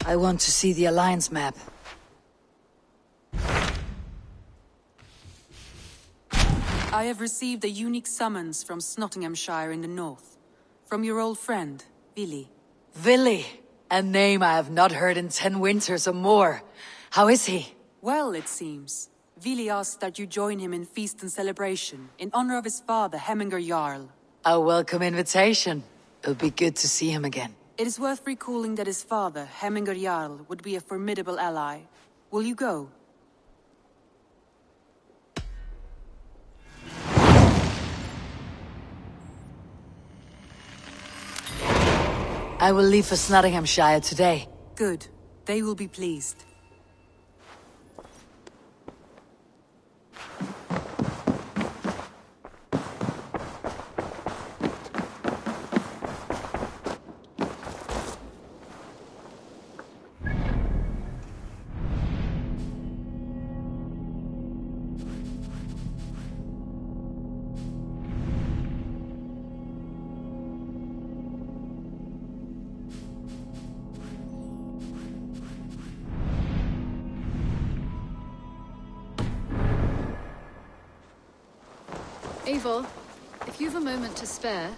I want to see the Alliance map. I have received a unique summons from Shotinghamscire in the north. From your old friend, Vili. Vili! A name I have not heard in 10 winters or more. How is he? Well, it seems. Vili asked that you join him in feast and celebration, in honor of his father, Hemminger Jarl. A welcome invitation. It'll be good to see him again. It is worth recalling that his father, Hemminger Jarl, would be a formidable ally. Will you go? I will leave for Shotinghamscire today. Good. They will be pleased. Eivor, if you've a moment to spare...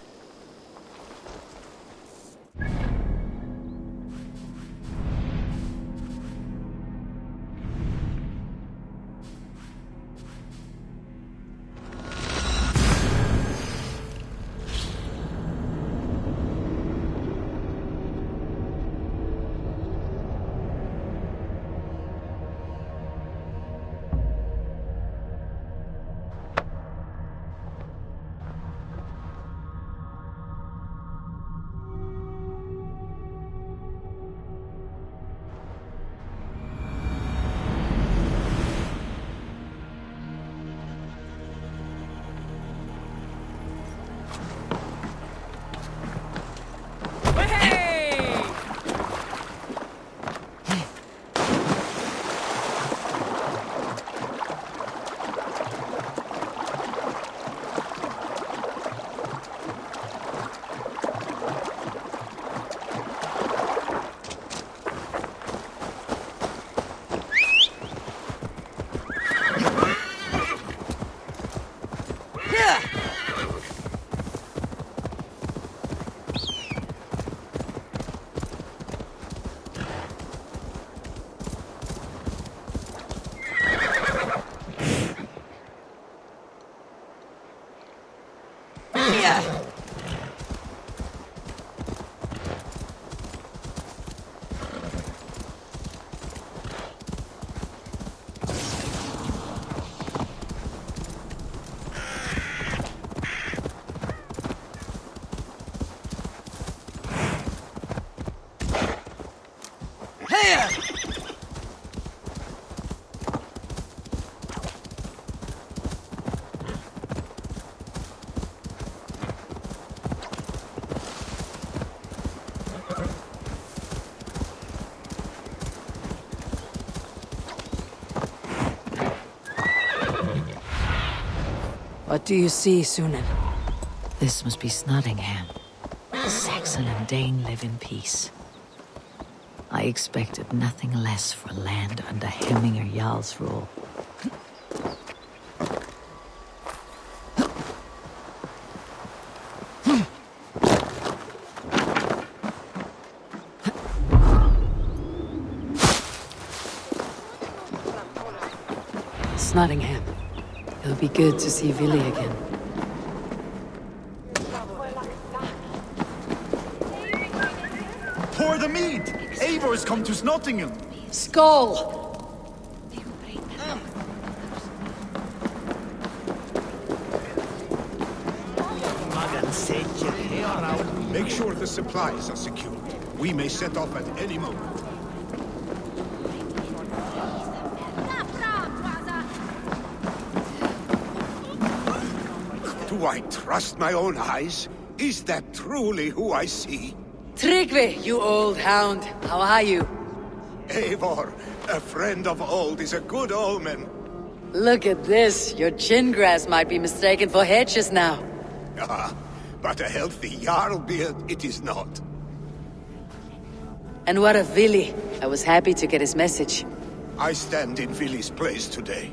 What do you see, Sunan? This must be Nottingham. Saxon and Dane live in peace. I expected nothing less for land under Hemminger Jarl's rule. Nottingham. It'll be good to see Vili again. Pour the mead! Eivor's come to Nottingham! Skull! Make sure the supplies are secured. We may set off at any moment. Do I trust my own eyes? Is that truly who I see? Tryggvi, you old hound. How are you? Eivor, a friend of old is a good omen. Look at this. Your chin grass might be mistaken for hedges now. Ah, but a healthy Jarl beard it is not. And what of Vili? I was happy to get his message. I stand in Vili's place today.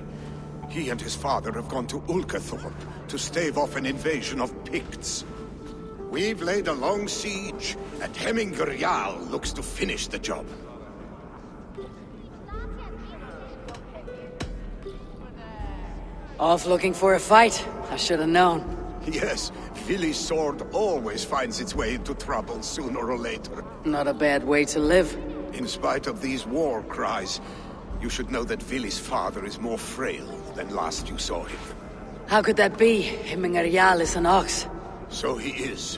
He and his father have gone to Ulkathorpe to stave off an invasion of Picts. We've laid a long siege, and Hemminger Jarl looks to finish the job. Off looking for a fight. I should have known. Yes, Vili's sword always finds its way into trouble sooner or later. Not a bad way to live. In spite of these war cries, you should know that Vili's father is more frail than last you saw him. How could that be? Hemminger Jarl is an ox. So he is.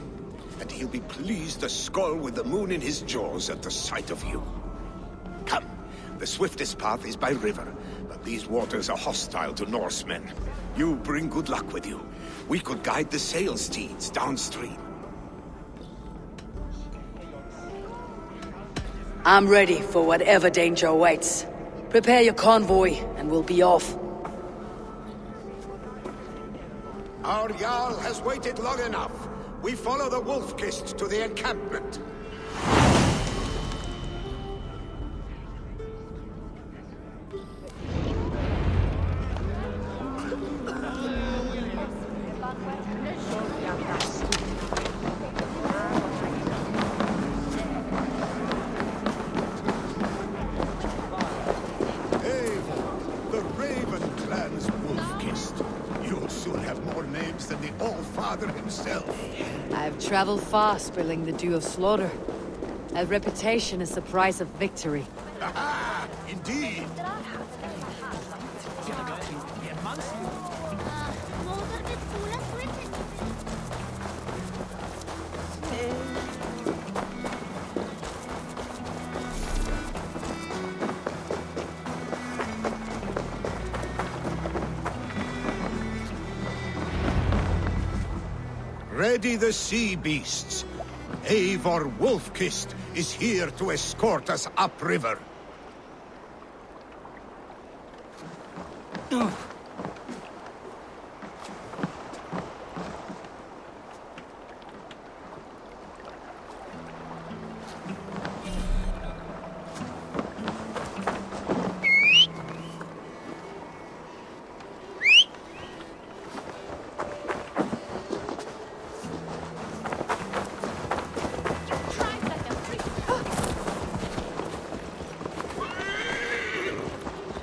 And he'll be pleased as Skull with the moon in his jaws at the sight of you. Come, the swiftest path is by river, but these waters are hostile to Norsemen. You bring good luck with you. We could guide the sail steeds downstream. I'm ready for whatever danger awaits. Prepare your convoy, and we'll be off. Our Jarl has waited long enough. We follow the Wolf-Kist to the encampment. The Raven clan's Wolf-Kist. You'll soon have more names than the All-Father himself. I've traveled far, spilling the dew of slaughter. A reputation is the price of victory. Aha! Indeed! Ready the sea beasts. Eivor Wolf-Kist is here to escort us upriver.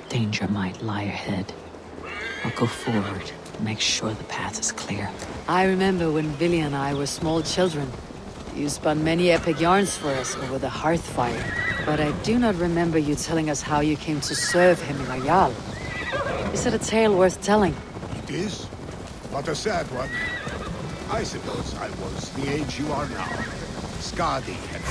Danger might lie ahead. I'll go forward, make sure the path is clear. I remember when Vili and I were small children. You spun many epic yarns for us over the hearth fire. But I do not remember you telling us how you came to serve Hemminger Jarl. Is it a tale worth telling? It is, but a sad one. I suppose I was the age you are now. Skadi had...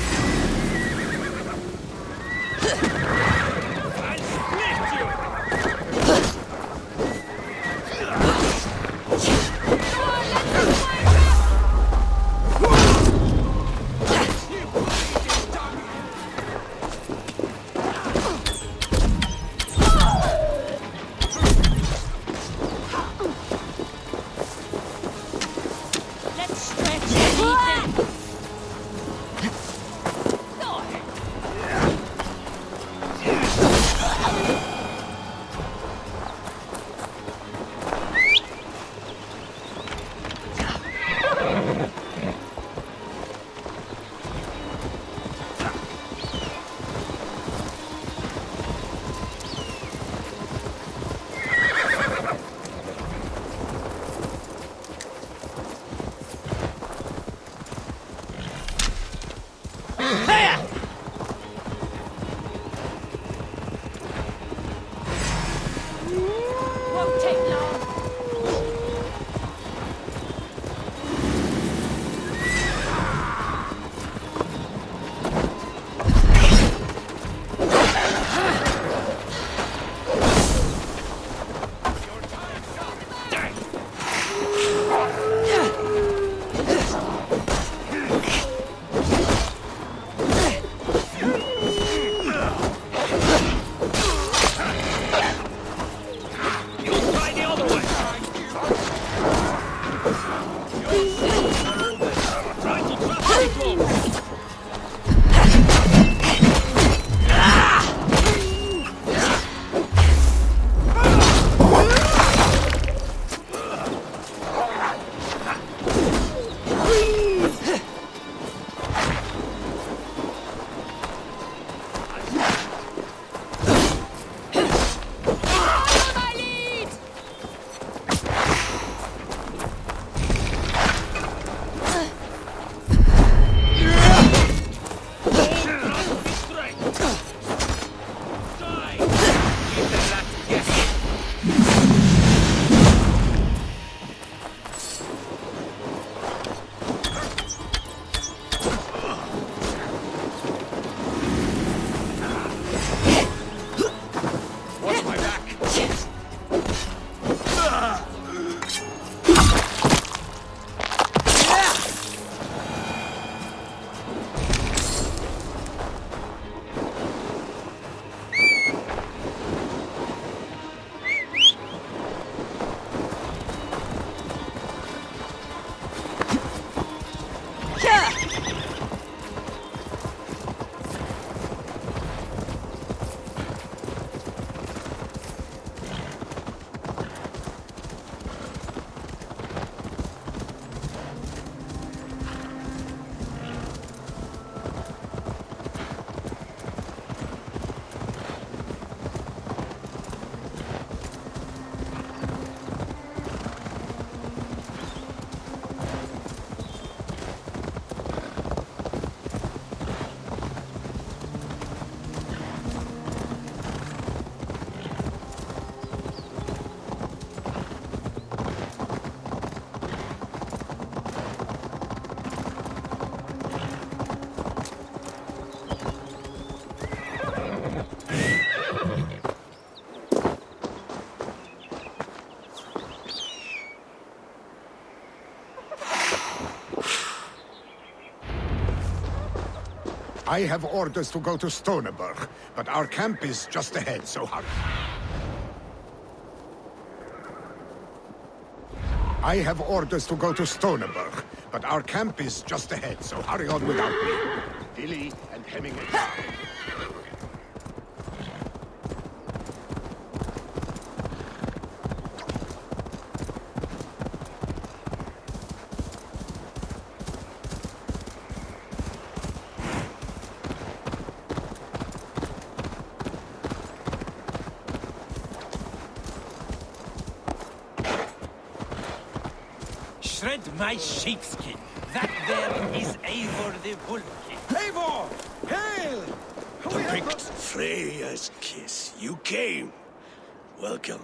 I have orders to go to Stoneberg, but our camp is just ahead, so hurry. I have orders to go to Stoneberg, but our camp is just ahead, so hurry on without me. Billy and Hemingway. Shred my sheepskin. That there is Eivor the Wolfkin. Eivor! Hail! The picked Freya's kiss. You came. Welcome.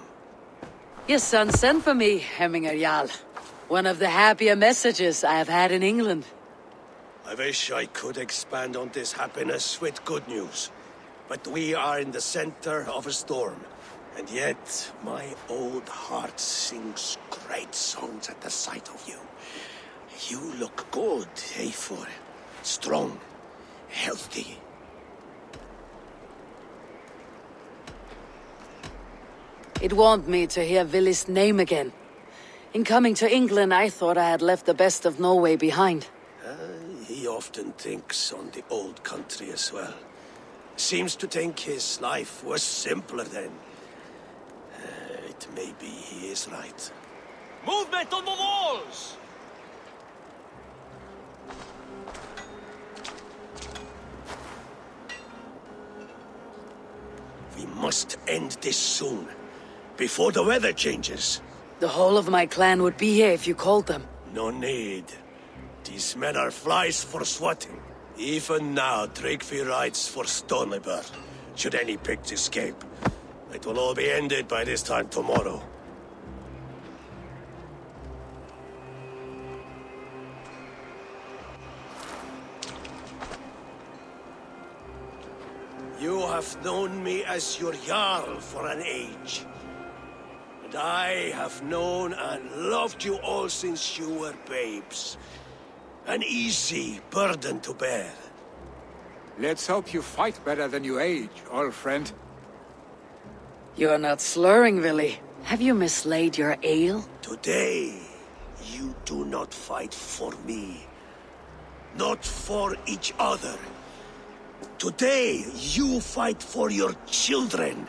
Your son sent for me, Hemminger Jarl. One of the happier messages I have had in England. I wish I could expand on this happiness with good news. But we are in the center of a storm. And yet, my old heart sings great songs at the sight of you. You look good, Eivor. Strong, healthy. It warmed me to hear Willy's name again. In coming to England, I thought I had left the best of Norway behind. He often thinks on the old country as well. Seems to think his life was simpler then. Maybe he is right. Movement on the walls! We must end this soon, before the weather changes. The whole of my clan would be here if you called them. No need. These men are flies for swatting. Even now, Tryggvi rides for Stoneberg, should any Picts escape. It will all be ended by this time tomorrow. You have known me as your Jarl for an age. And I have known and loved you all since you were babes. An easy burden to bear. Let's hope you fight better than you age, old friend. You're not slurring, Willy. Have you mislaid your ale? Today, you do not fight for me. Not for each other. Today, you fight for your children.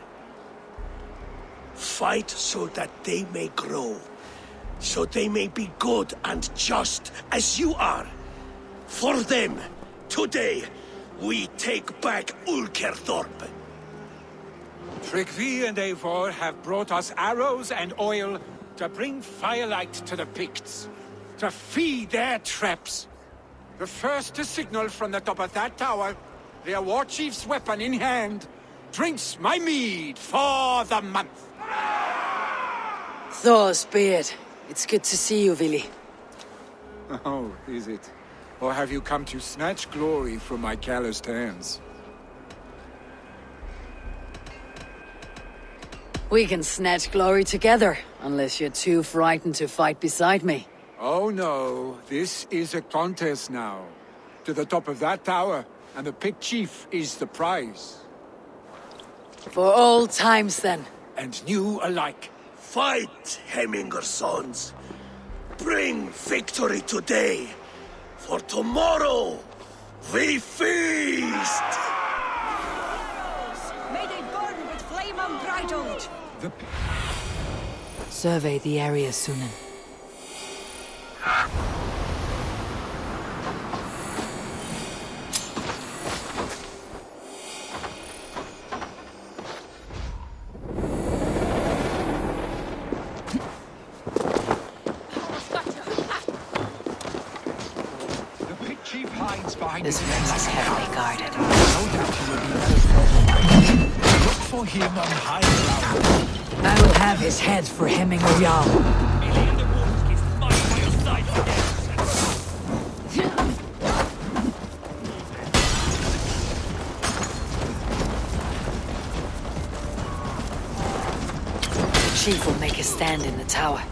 Fight so that they may grow. So they may be good and just as you are. For them, today, we take back Ulkerthorpe. Tryggvi and Eivor have brought us arrows and oil to bring firelight to the Picts, to feed their traps. The first to signal from the top of that tower, their war chief's weapon in hand, drinks my mead for the month. Thor's beard. It's good to see you, Willy. Oh, is it? Or have you come to snatch glory from my calloused hands? We can snatch glory together, unless you're too frightened to fight beside me. Oh no, this is a contest now. To the top of that tower, and the Pict Chief is the prize. For old times, then. And new alike. Fight, Hemminger sons. Bring victory today. For tomorrow, we feast! May they burn with flame unbridled! Survey the area, Sunan. This place is heavily guarded. No doubt he will be well fed. Look for him on high ground. I will have his head for Hemminger Jarl. Billy and the wolf is fight by your side The chief will make a stand in the tower.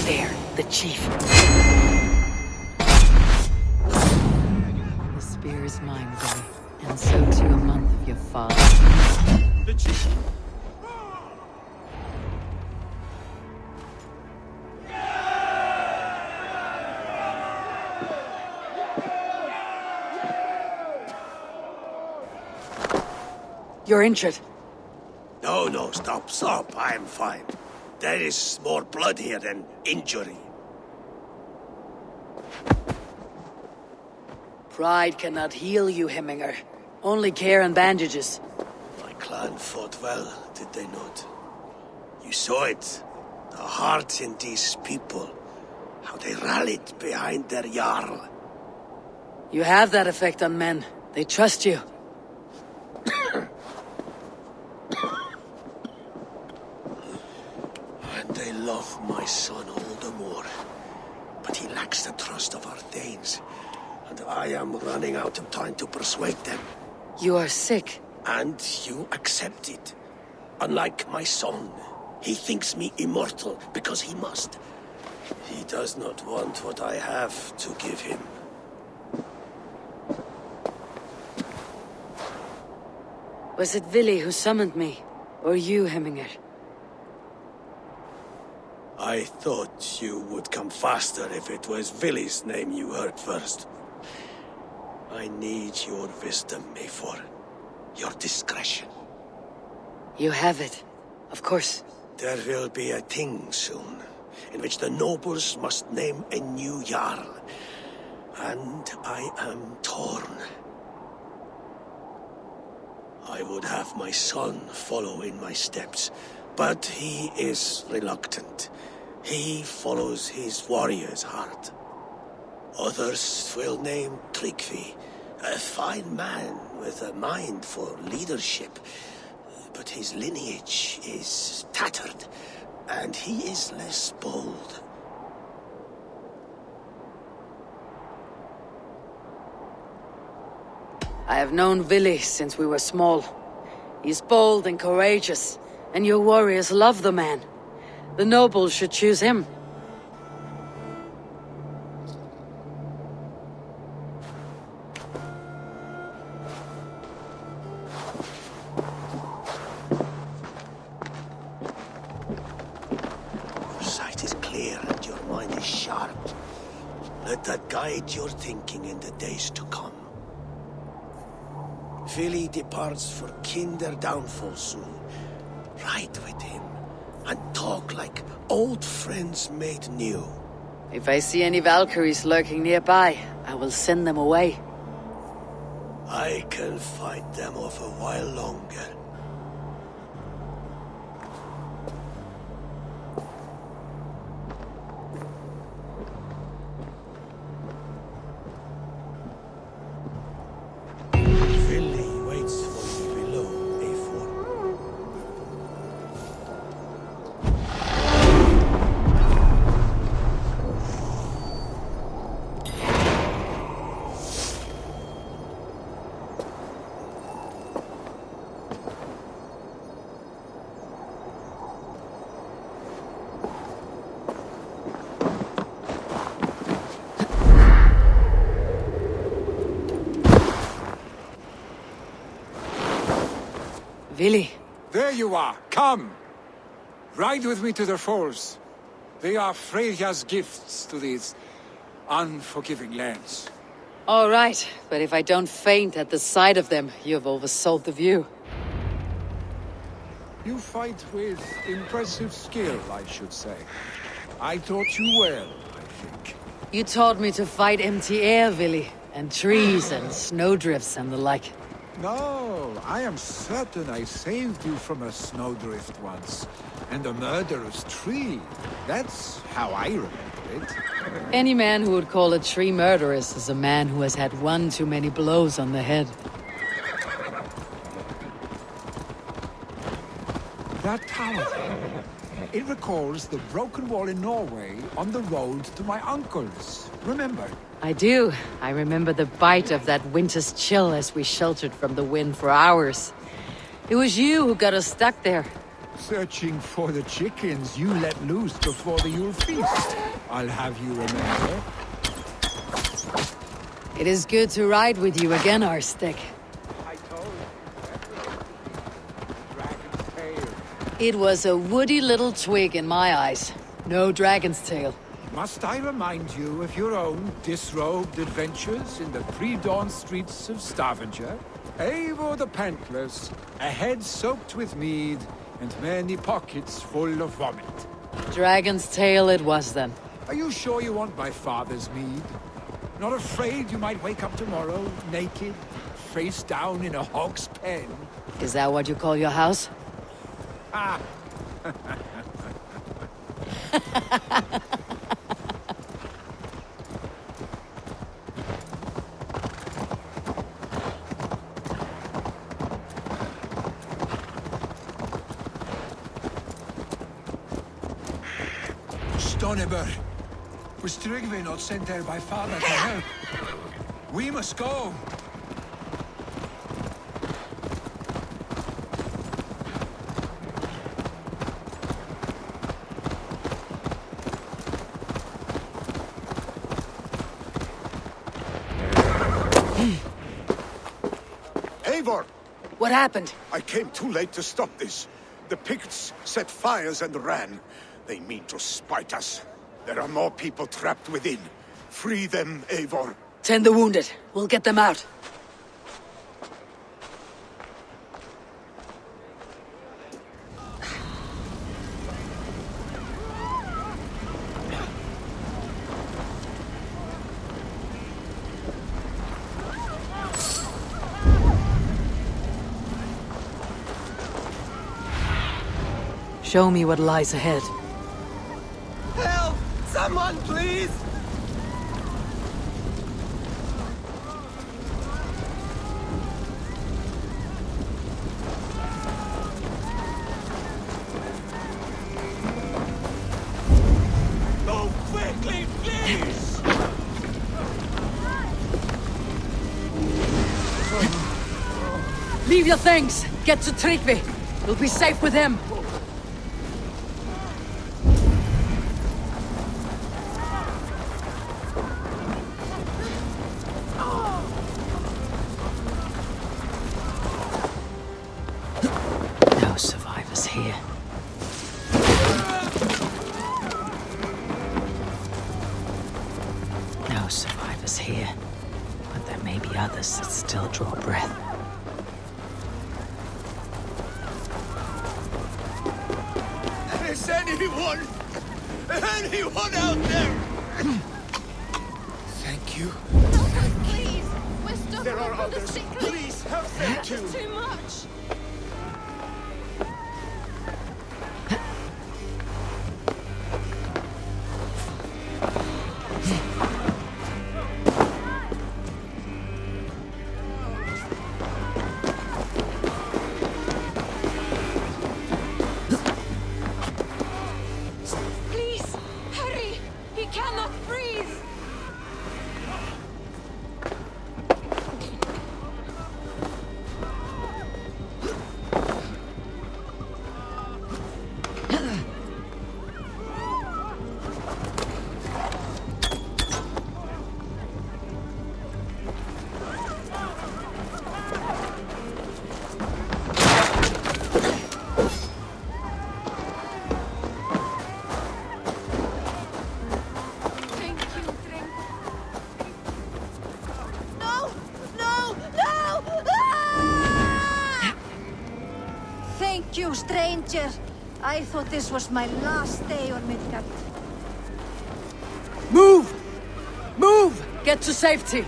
There, the chief. The spear is mine, Billy. And so too a month of your father. The chief. You're injured. No, stop. I'm fine. There is more blood here than injury. Pride cannot heal you, Hemminger. Only care and bandages. My clan fought well, did they not? You saw it. The heart in these people. How they rallied behind their Jarl. You have that effect on men. They trust you. And they love my son all the more. But he lacks the trust of our Danes. And I am running out of time to persuade them. You are sick. And you accept it. Unlike my son, he thinks me immortal because he must. He does not want what I have to give him. Was it Vili who summoned me? Or you, Hemminger? I thought you would come faster if it was Vili's name you heard first. I need your wisdom, Mayfor. Your discretion. You have it. Of course. There will be a thing soon, in which the nobles must name a new Jarl. And I am torn. I would have my son follow in my steps, but he is reluctant. He follows his warrior's heart. Others will name Tryggvi, a fine man with a mind for leadership. But his lineage is tattered, and he is less bold. I have known Vili since we were small. He's bold and courageous, and your warriors love the man. The nobles should choose him. Your sight is clear and your mind is sharp. Let that guide your thinking in the days to come. Vili departs for Kinder downfall soon. Ride with him, and talk like old friends made new. If I see any Valkyries lurking nearby, I will send them away. I can fight them off a while longer. Vili waits for me below, A4. Vili, There you are. Come. Ride with me to the falls. They are Freya's gifts to these unforgiving lands. all right, but if I don't faint at the sight of them, you've oversold the view. You fight with impressive skill, I should say. I taught you well, I think. You taught me to fight empty air, Vili, and trees and snowdrifts and the like. No, I am certain I saved you from a snowdrift once. And a murderous tree. That's how I remember it. Any man who would call a tree murderous is a man who has had one too many blows on the head. That tower. It recalls the broken wall in Norway on the road to my uncle's. Remember? I do. I remember the bite of that winter's chill as we sheltered from the wind for hours. It was you who got us stuck there. Searching for the chickens you let loose before the Yule feast. I'll have you remember. It is good to ride with you again, Arstick. I told you. Dragon's tail. It was a woody little twig in my eyes. No dragon's tail. Must I remind you of your own disrobed adventures in the pre-dawn streets of Stavanger? Eivor the Pantless, a head soaked with mead, and many pockets full of vomit. Dragon's tail it was then. Are you sure you want my father's mead? Not afraid you might wake up tomorrow, naked, face down in a hog's pen? Is that what you call your house? Ah! Stonebur, was Tryggvi not sent there by father to help? We must go. Eivor! What happened? I came too late to stop this. The Picts set fires and ran. They mean to spite us. There are more people trapped within. Free them, Eivor. Tend the wounded. We'll get them out. Show me what lies ahead. Help! Someone, please! Go quickly, please! Leave your things! Get to Tryggvi! You'll be safe with him! No survivors here. No survivors here. But there may be others that still draw breath. Is anyone out there? Thank you. Please! We're stuck There are with the others. sickly. Please help them It's too. too much! Please! Hurry! He cannot breathe! Thank you, Drink. No! No! No! Ah! Thank you, stranger. I thought this was my last day on Midgard. Move! Move! Get to safety!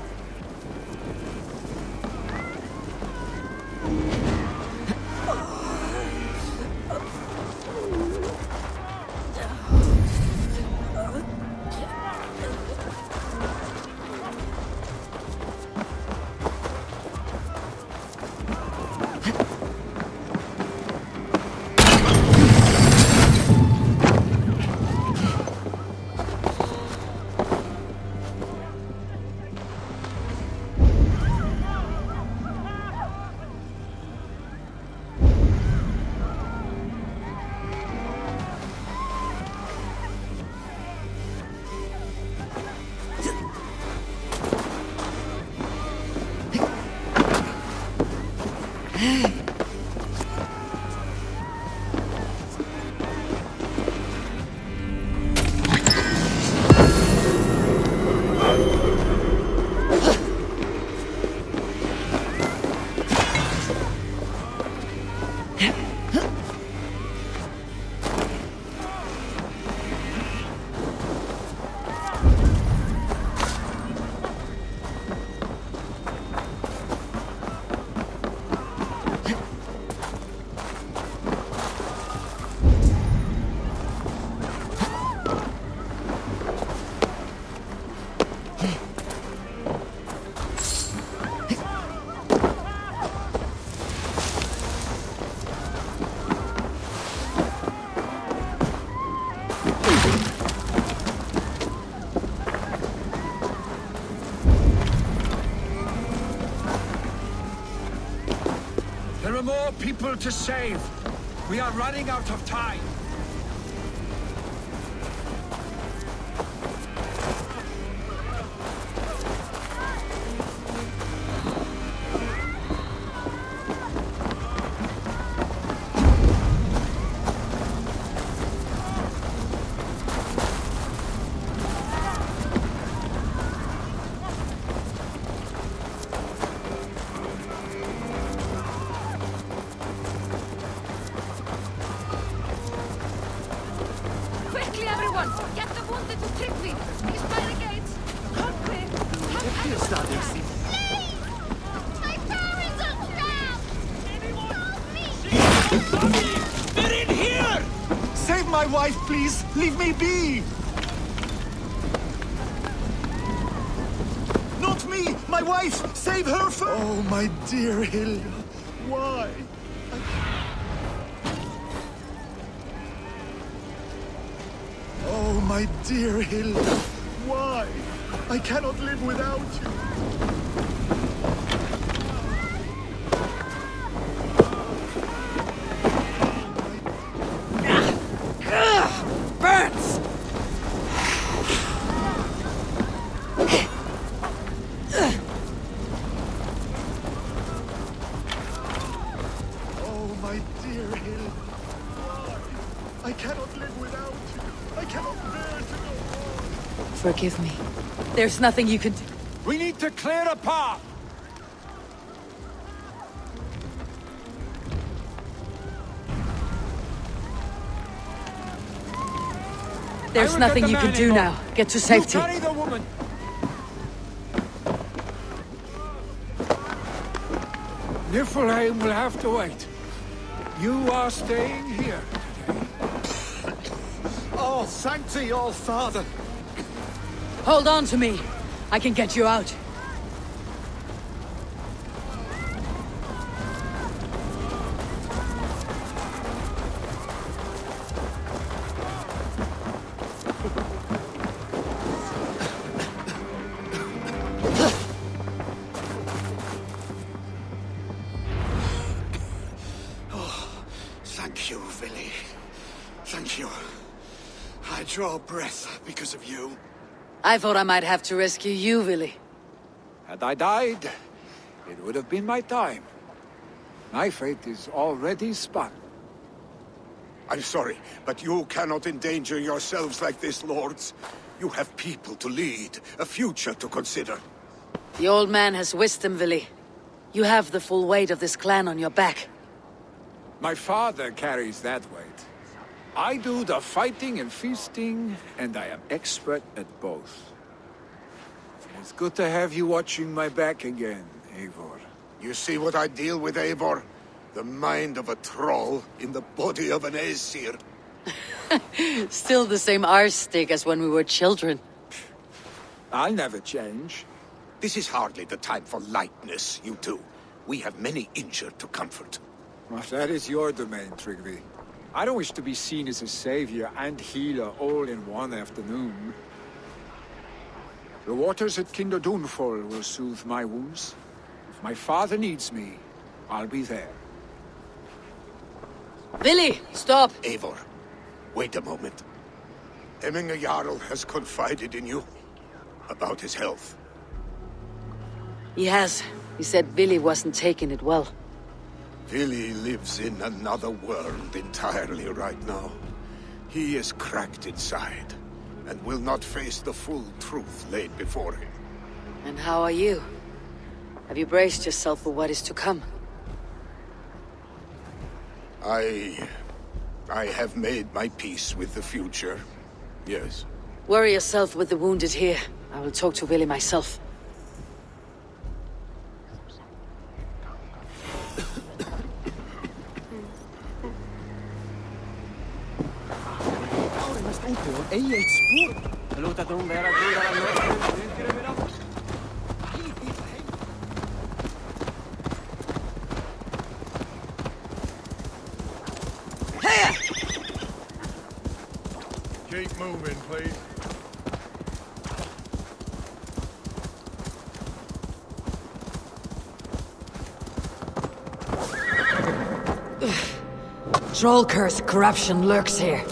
There are more people to save. We are running out of time. Quickly, everyone! Get the wounded to Trygvi! He's by the gates! Come quick! Come everyone! My parents are trapped! Help me! They're in here! Save my wife, please! Leave me be! Not me! My wife! Save her first! Oh, my dear Hilda. Why? Oh, my dear Hilda. Why? I cannot live without you. Burns! Oh, my dear Hilda. Why? I cannot live without you. I cannot bear to go on. Forgive me. There's nothing you can do. We need to clear a path! There's nothing you can do now. Get to safety. You carry the woman! Niflheim will have to wait. You are staying here today. Oh, Sancti, all Father. Hold on to me. I can get you out. Thank you, Vili. Thank you. I draw breath because of you. I thought I might have to rescue you, Vili. Had I died, it would have been my time. My fate is already spun. I'm sorry, but you cannot endanger yourselves like this, lords. You have people to lead, a future to consider. The old man has wisdom, Vili. You have the full weight of this clan on your back. My father carries that weight. I do the fighting and feasting, and I am expert at both. It's good to have you watching my back again, Eivor. You see what I deal with, Eivor? The mind of a troll in the body of an Aesir. Still the same arse stick as when we were children. I'll never change. This is hardly the time for lightness, you two. We have many injured to comfort. Well, that is your domain, Trygvi. I don't wish to be seen as a savior and healer all in one afternoon. The waters at Kinderdunfol will soothe my wounds. If my father needs me, I'll be there. Vili, stop! Eivor, wait a moment. Hemminger Jarl has confided in you about his health. He has. He said Vili wasn't taking it well. Vili lives in another world entirely right now. He is cracked inside, and will not face the full truth laid before him. And how are you? Have you braced yourself for what is to come? I have made my peace with the future. Yes. Worry yourself with the wounded here. I will talk to Willie myself. Keep moving, please. Troll curse corruption lurks here.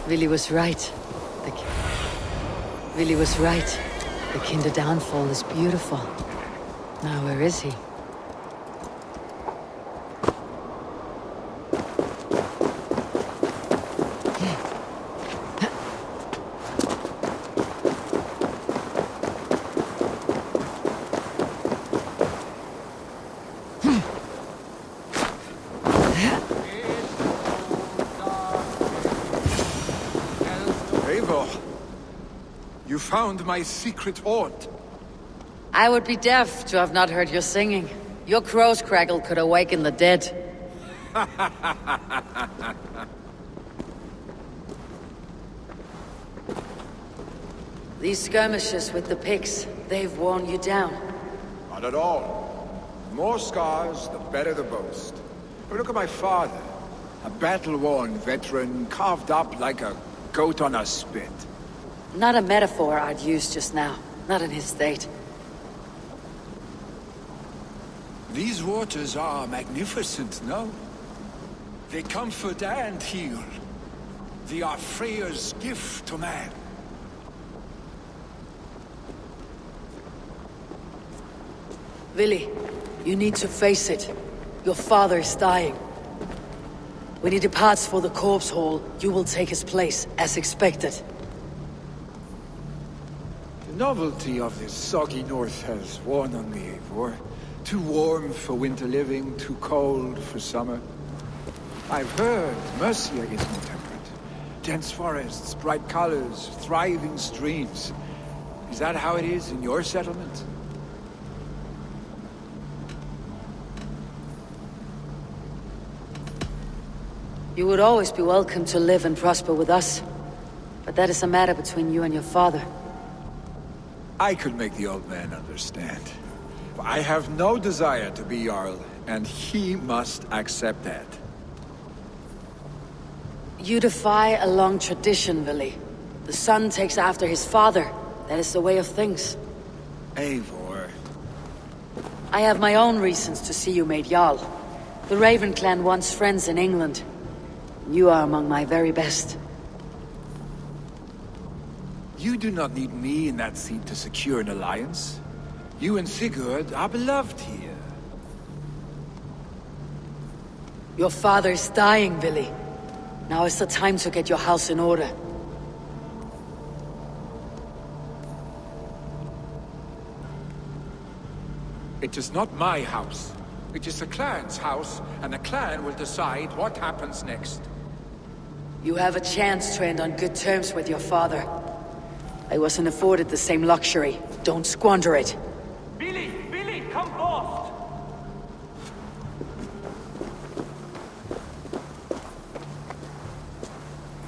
Willie was right. Willie was right. The Kinder downfall is beautiful. Now where is he? You found my secret hoard. I would be deaf to have not heard your singing. Your crow's crackle could awaken the dead. These skirmishes with the pigs, they've worn you down. Not at all. The more scars, the better the boast. But look at my father. A battle-worn veteran, carved up like a goat on a spit. Not a metaphor I'd use just now. Not in his state. These waters are magnificent, no? They comfort and heal. They are Freya's gift to man. Vili, you need to face it. Your father is dying. When he departs for the corpse hall, you will take his place, as expected. The novelty of this soggy north has worn on me, Eivor. Too warm for winter living, too cold for summer. I've heard Mercia is more temperate. Dense forests, bright colors, thriving streams. Is that how it is in your settlement? You would always be welcome to live and prosper with us. But that is a matter between you and your father. I could make the old man understand. I have no desire to be Jarl, and he must accept that. You defy a long tradition, Vili. The son takes after his father. That is the way of things. Eivor. I have my own reasons to see you made Jarl. The Raven clan wants friends in England. You are among my very best. You do not need me in that seat to secure an alliance. You and Sigurd are beloved here. Your father is dying, Vili. Now is the time to get your house in order. It is not my house. It is the clan's house, and the clan will decide what happens next. You have a chance to end on good terms with your father. I wasn't afforded the same luxury. Don't squander it. Billy! Billy, come fast!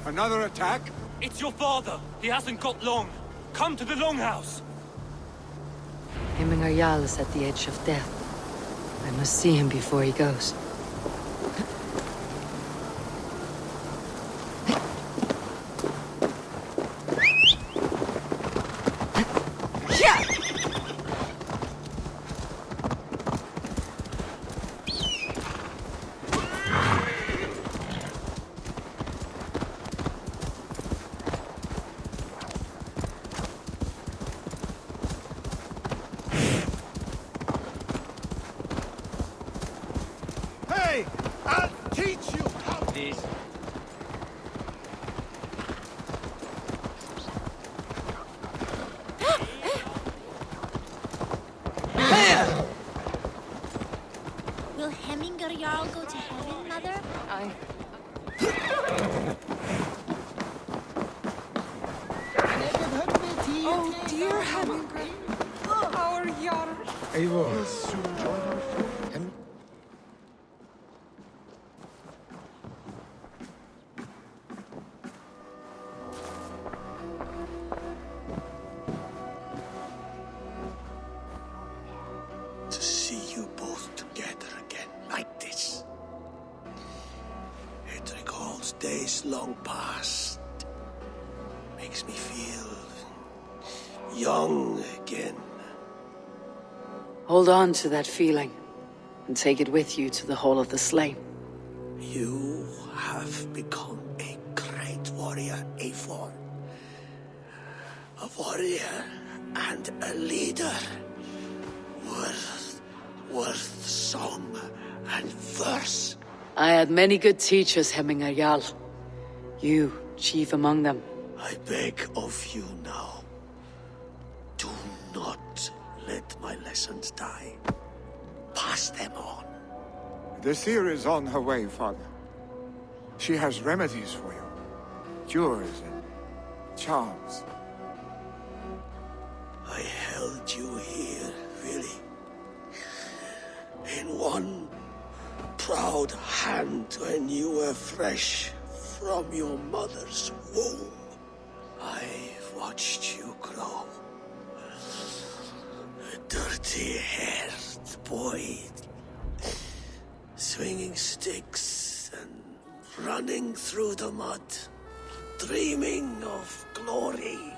Another attack? It's your father. He hasn't got long. Come to the Longhouse. Hemminger Jarl is at the edge of death. I must see him before he goes. Hey! I'll teach you how this. Will Hemminger Jarl go to heaven, Mother? Oh, dear Hemminger. Our Jarl. Eivor. To see you both together again like this. It recalls days long past. Makes me feel young again. Hold on to that feeling, and take it with you to the Hall of the Slain. You have become a great warrior, Eivor. A warrior and a leader. Worth song and verse. I had many good teachers, Hemminger Jarl. You, chief among them. I beg of you now. Do not let my lessons die. Pass them on. The seer is on her way, Father. She has remedies for you. Cures and charms. I held you here, really. In one proud hand when you were fresh from your mother's womb. I've watched you grow. A dirty-haired boy, swinging sticks and running through the mud, dreaming of glory.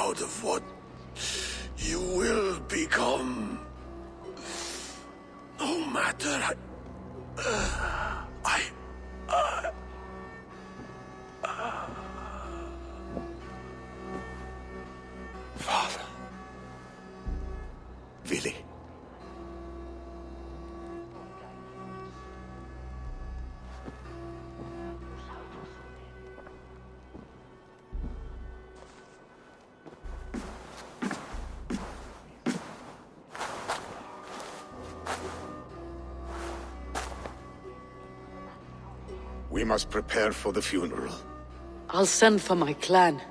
proud of what you will become. No matter. Father. Vili. We must prepare for the funeral. I'll send for my clan.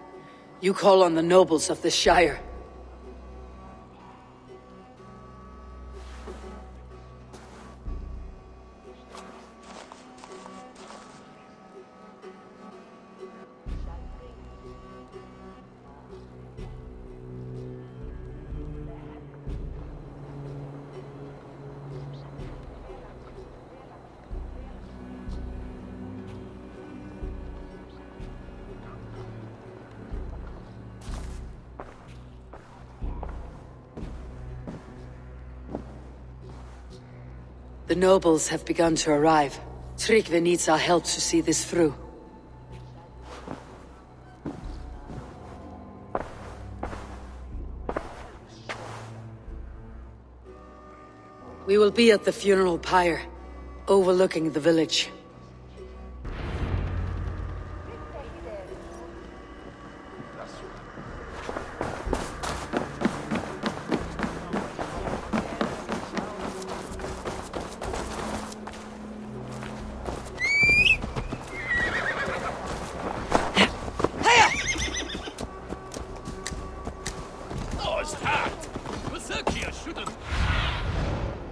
You call on the nobles of the Shire. The nobles have begun to arrive. Tryggvi needs our help to see this through. We will be at the funeral pyre, overlooking the village.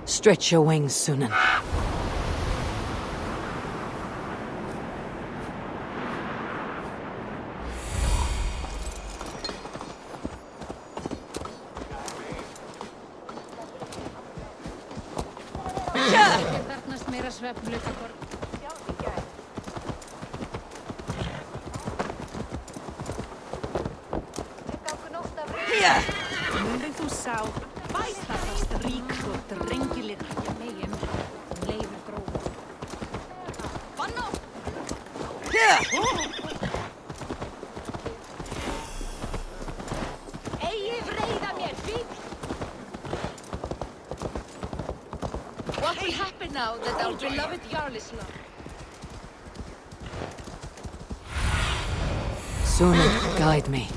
Stretch your wings, Sunan. What will happen now that our beloved Jarl is lost? Sunan, guide me.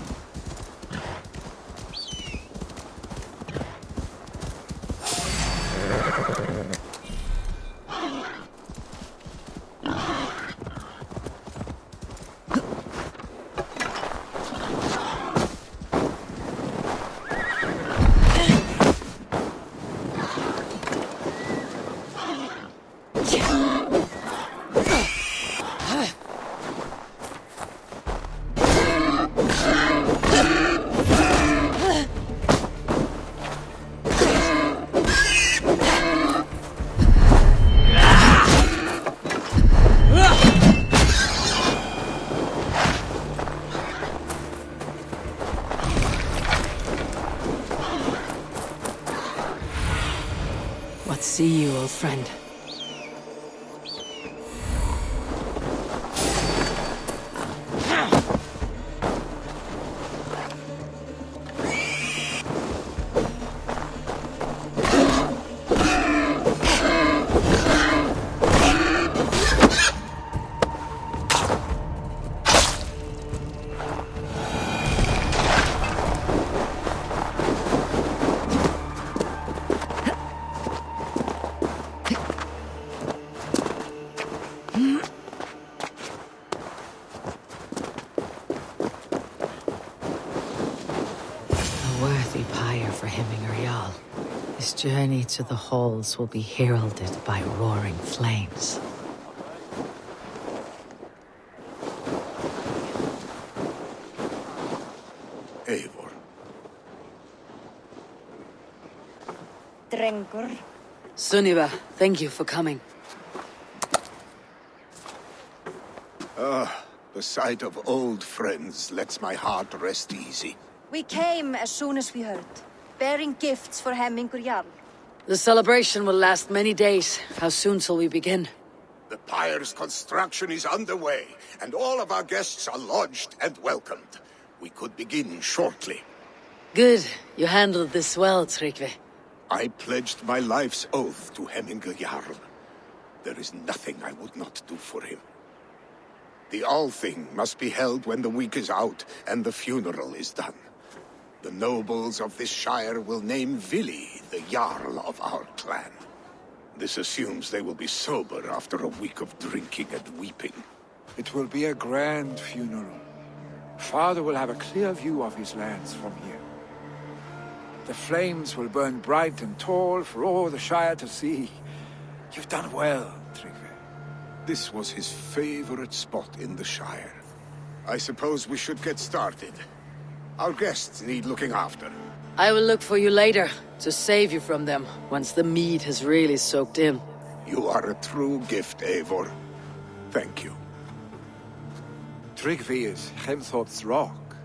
What see you, old friend? For Hemminger Jarl. His journey to the halls will be heralded by roaring flames. Eivor. Drengur. Sunniva, thank you for coming. The sight of old friends lets my heart rest easy. We came as soon as we heard, bearing gifts for Hemmingur Jarl. The celebration will last many days. How soon till we begin? The pyre's construction is underway, and all of our guests are lodged and welcomed. We could begin shortly. Good. You handled this well, Tryggvi. I pledged my life's oath to Hemmingur Jarl. There is nothing I would not do for him. The Althing must be held when the week is out and the funeral is done. The nobles of this shire will name Vili the Jarl of our clan. This assumes they will be sober after a week of drinking and weeping. It will be a grand funeral. Father will have a clear view of his lands from here. The flames will burn bright and tall for all the Shire to see. You've done well, Tryggvi. This was his favorite spot in the Shire. I suppose we should get started. Our guests need looking after. I will look for you later, to save you from them, once the mead has really soaked in. You are a true gift, Eivor. Thank you. Tryggvi is Hemthorpe's rock.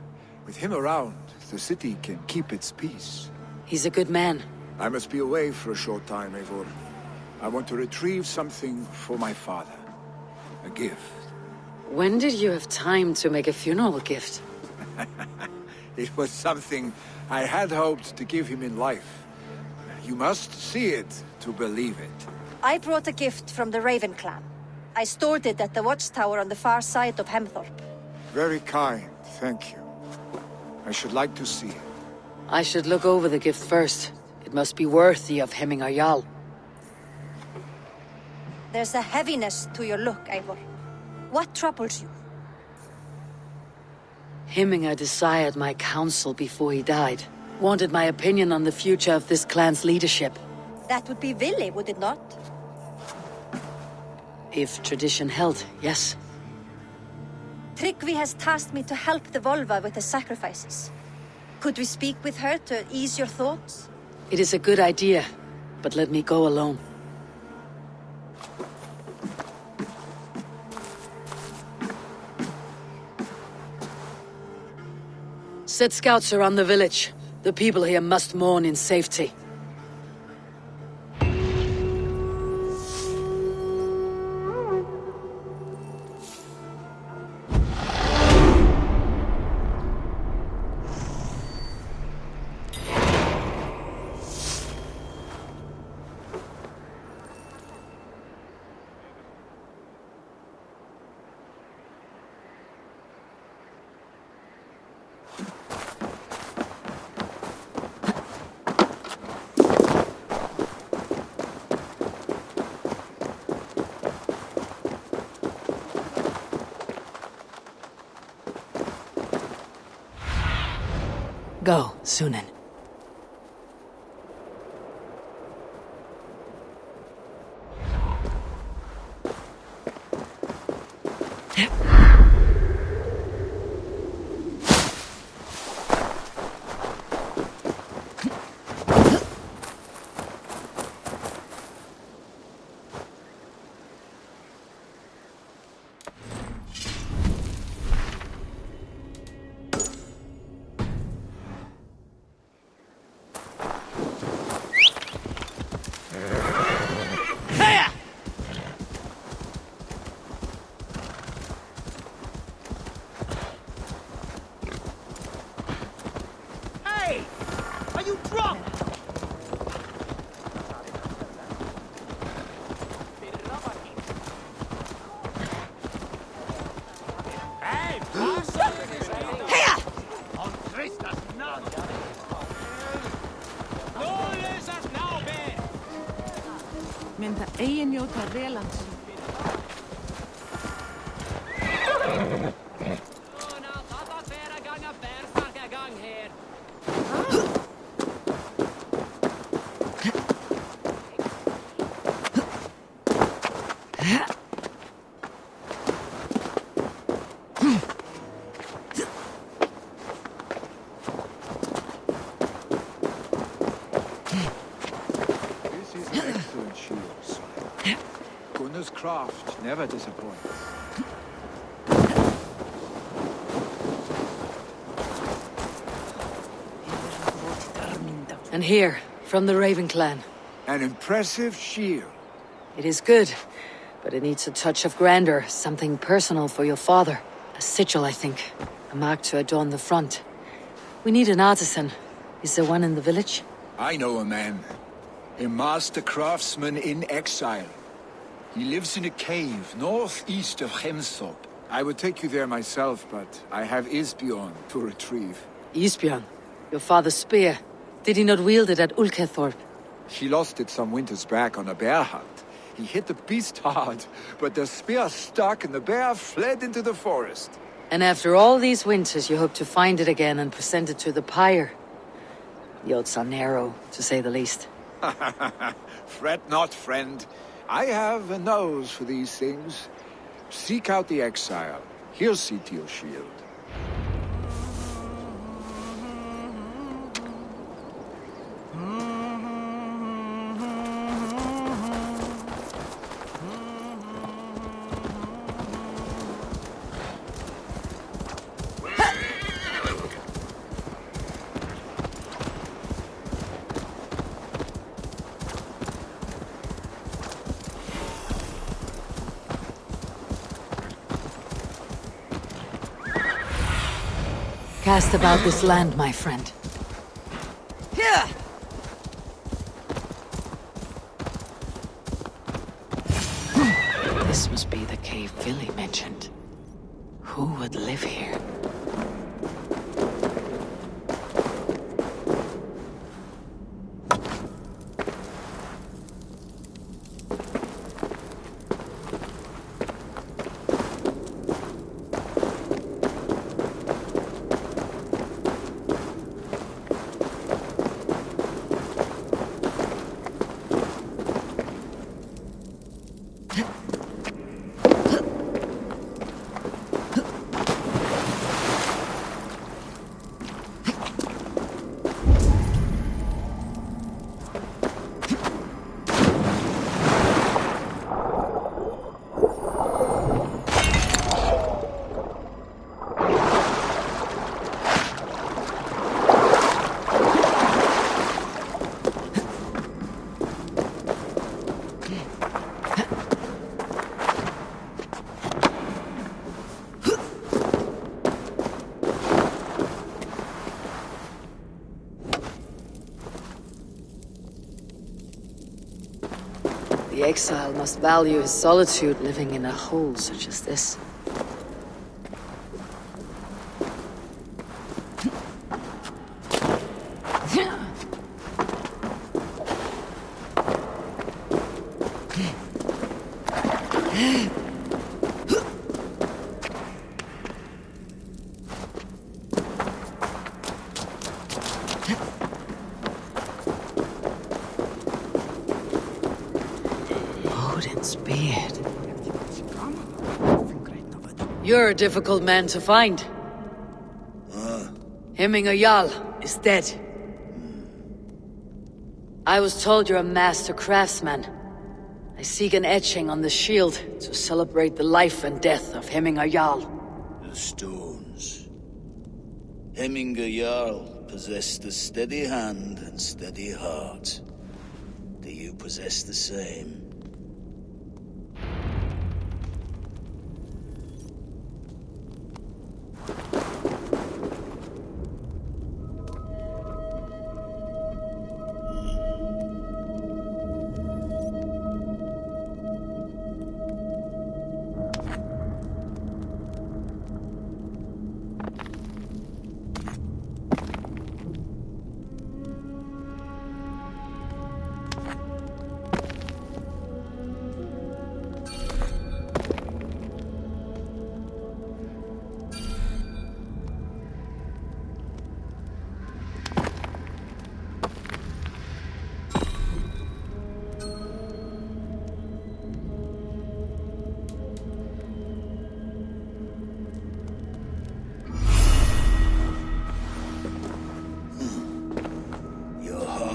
With him around, the city can keep its peace. He's a good man. I must be away for a short time, Eivor. I want to retrieve something for my father. A gift. When did you have time to make a funeral gift? It was something I had hoped to give him in life. You must see it to believe it. I brought a gift from the Raven clan. I stored it at the watchtower on the far side of Hemthorpe. Very kind, thank you. I should like to see it. I should look over the gift first. It must be worthy of Hemmingur Jarl. There's a heaviness to your look, Eivor. What troubles you? Hemmingur desired my counsel before he died. Wanted my opinion on the future of this clan's leadership. That would be Vili, would it not? If tradition held, yes. Tryggvi has tasked me to help the Volva with the sacrifices. Could we speak with her to ease your thoughts? It is a good idea, but let me go alone. Set scouts around the village. The people here must mourn in safety. Go, Sunan. Men það eigi njóta relans. Craft never disappoints. And here, from the Raven clan. An impressive shield. It is good, but it needs a touch of grandeur, something personal for your father. A sigil, I think. A mark to adorn the front. We need an artisan. Is there one in the village? I know a man. A master craftsman in exile. He lives in a cave northeast of Hemthorpe. I would take you there myself, but I have Isbjorn to retrieve. Isbjorn? Your father's spear. Did he not wield it at Ulkethorpe? He lost it some winters back on a bear hunt. He hit the beast hard, but the spear stuck and the bear fled into the forest. And after all these winters, you hope to find it again and present it to the pyre. The odds are narrow, to say the least. Fret not, friend. I have a nose for these things. Seek out the exile. He'll see to your shield. Cast about this land, my friend. Here! This must be the cave Billy mentioned. Who would live here? The exile must value his solitude living in a hole such as this. Beard. You're a difficult man to find. Hemminger Jarl is dead. I was told you're a master craftsman. I seek an etching on the shield to celebrate the life and death of Hemminger Jarl. The stones. Hemminger Jarl possessed a steady hand and steady heart. Do you possess the same?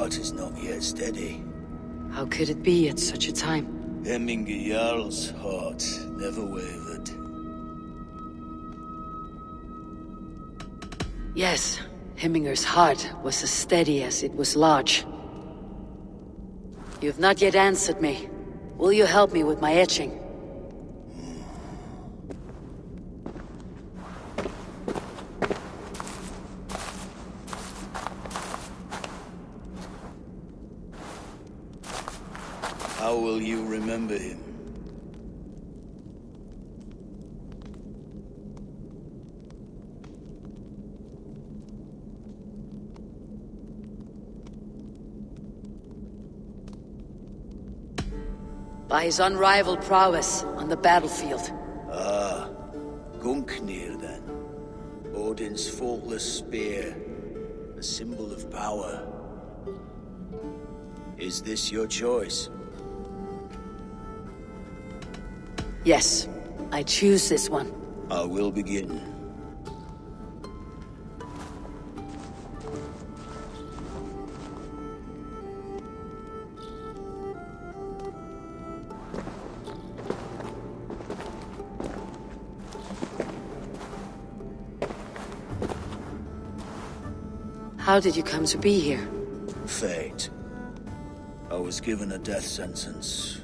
Is not yet steady. How could it be at such a time? Hemminger Jarl's heart never wavered. Yes, Hemminger's heart was as steady as it was large. You've not yet answered me. Will you help me with my etching? How will you remember him? By his unrivaled prowess on the battlefield. Ah, Gungnir then. Odin's faultless spear, a symbol of power. Is this your choice? Yes, I choose this one. I will begin. How did you come to be here? Fate. I was given a death sentence.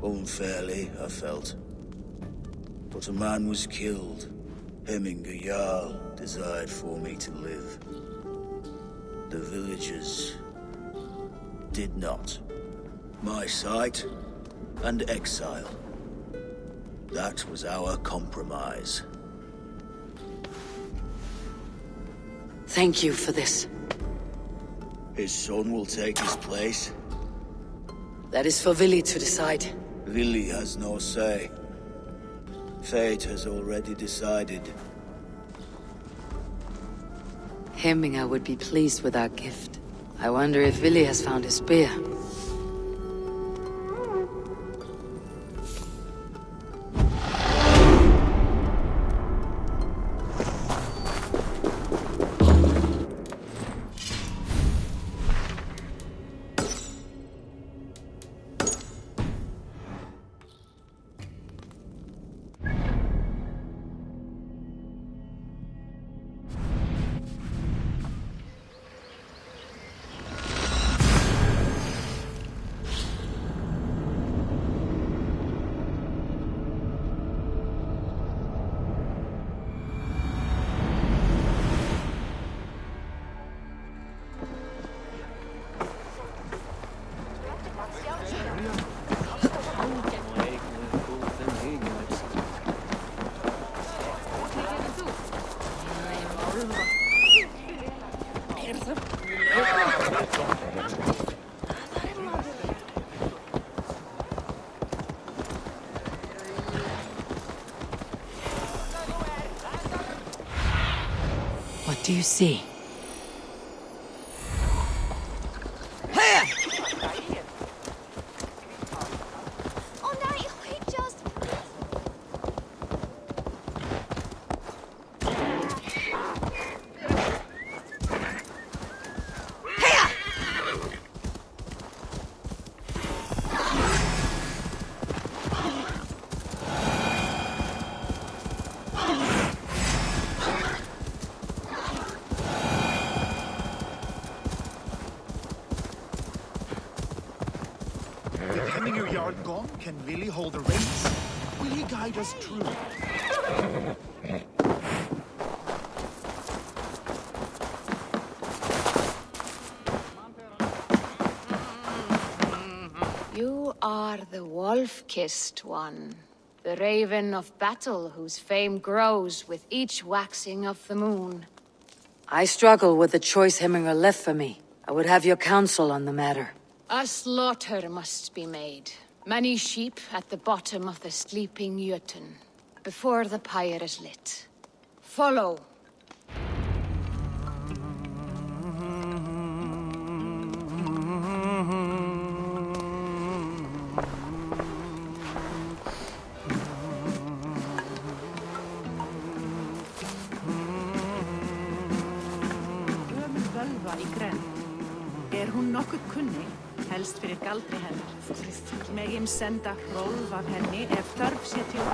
Unfairly, I felt. But a man was killed. Hemminger Jarl desired for me to live. The villagers did not. My sight and exile. That was our compromise. Thank you for this. His son will take his place. That is for Vili to decide. Vili has no say. Fate has already decided. Hemminger would be pleased with our gift. I wonder if Vili has found his spear. What do you see? Gone? Can Vili hold the reins? Will he guide us through? You are the wolf-kissed one, the raven of battle whose fame grows with each waxing of the moon. I struggle with the choice Hemminger left for me. I would have your counsel on the matter. A slaughter must be made. Many sheep at the bottom of the sleeping Jötun, before the pyre is lit. Follow. Völva í grennd. Hún nokkuð kunni, helst fyrir galdri hennar. Megum senda hrólf af henni ef þörf sé til.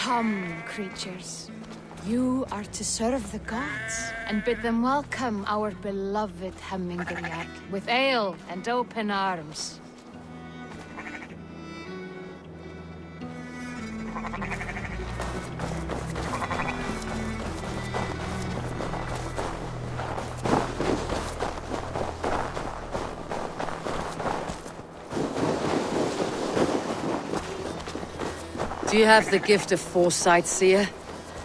Come, creatures. You are to serve the gods and bid them welcome our beloved Hemingriad with ale and open arms. Do you have the gift of foresight, seer?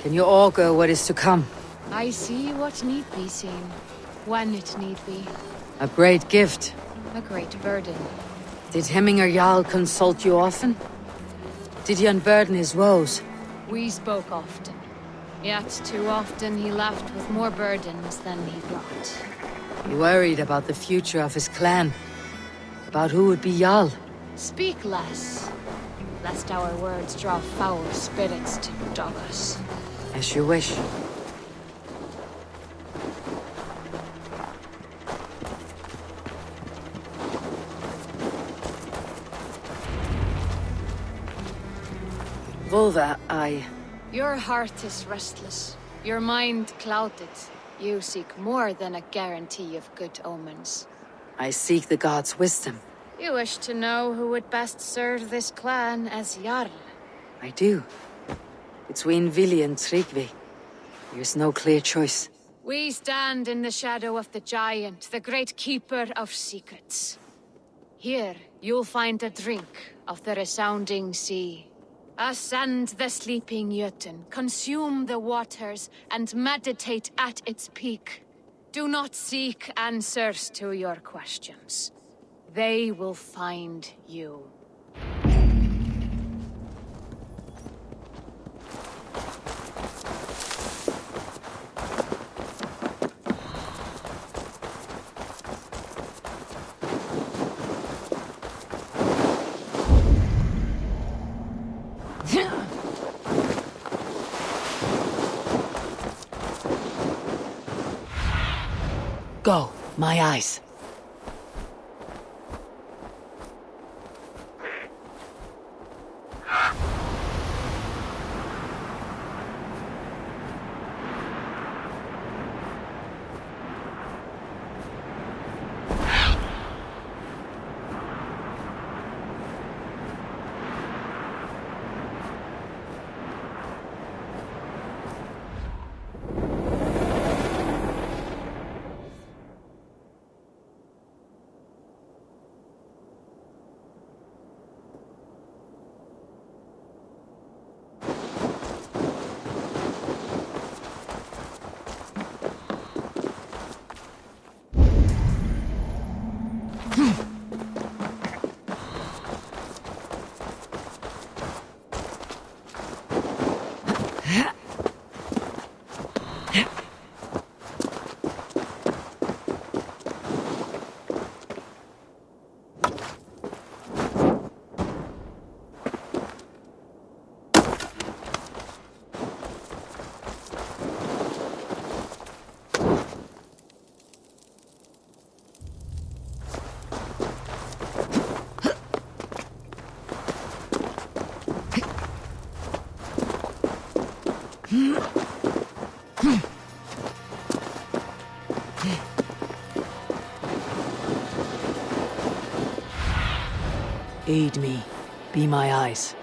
Can you augur what is to come? I see what need be seen, when it need be. A great gift. A great burden. Did Hemminger Jarl consult you often? Did he unburden his woes? We spoke often. Yet too often he left with more burdens than he brought. He worried about the future of his clan. About who would be Jarl. Speak less, lest our words draw foul spirits to dog us. As you wish. Volva, Your heart is restless. Your mind clouded. You seek more than a guarantee of good omens. I seek the gods' wisdom. You wish to know who would best serve this clan as Jarl. I do. Between Vili and Tryggvi, there's no clear choice. We stand in the shadow of the giant, the great keeper of secrets. Here, you'll find a drink of the resounding sea. Ascend the sleeping Jötun, consume the waters, and meditate at its peak. Do not seek answers to your questions. They will find you. Go, my eyes. Aid me. Be my eyes.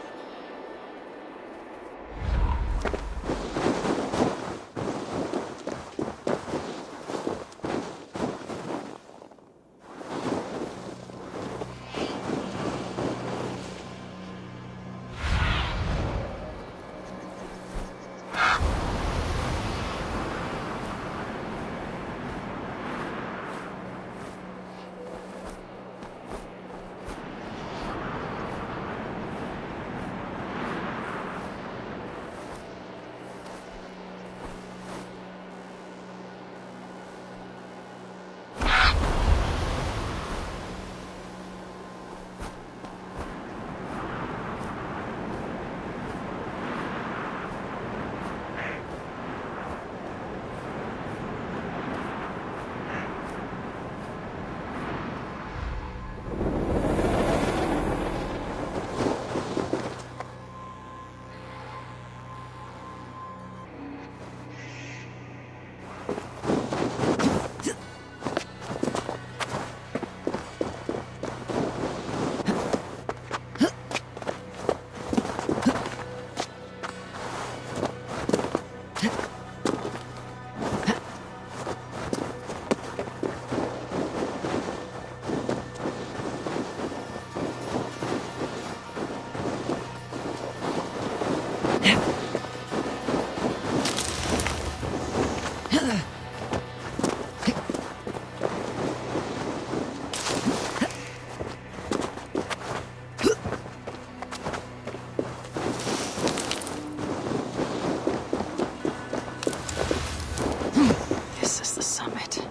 This is the summit.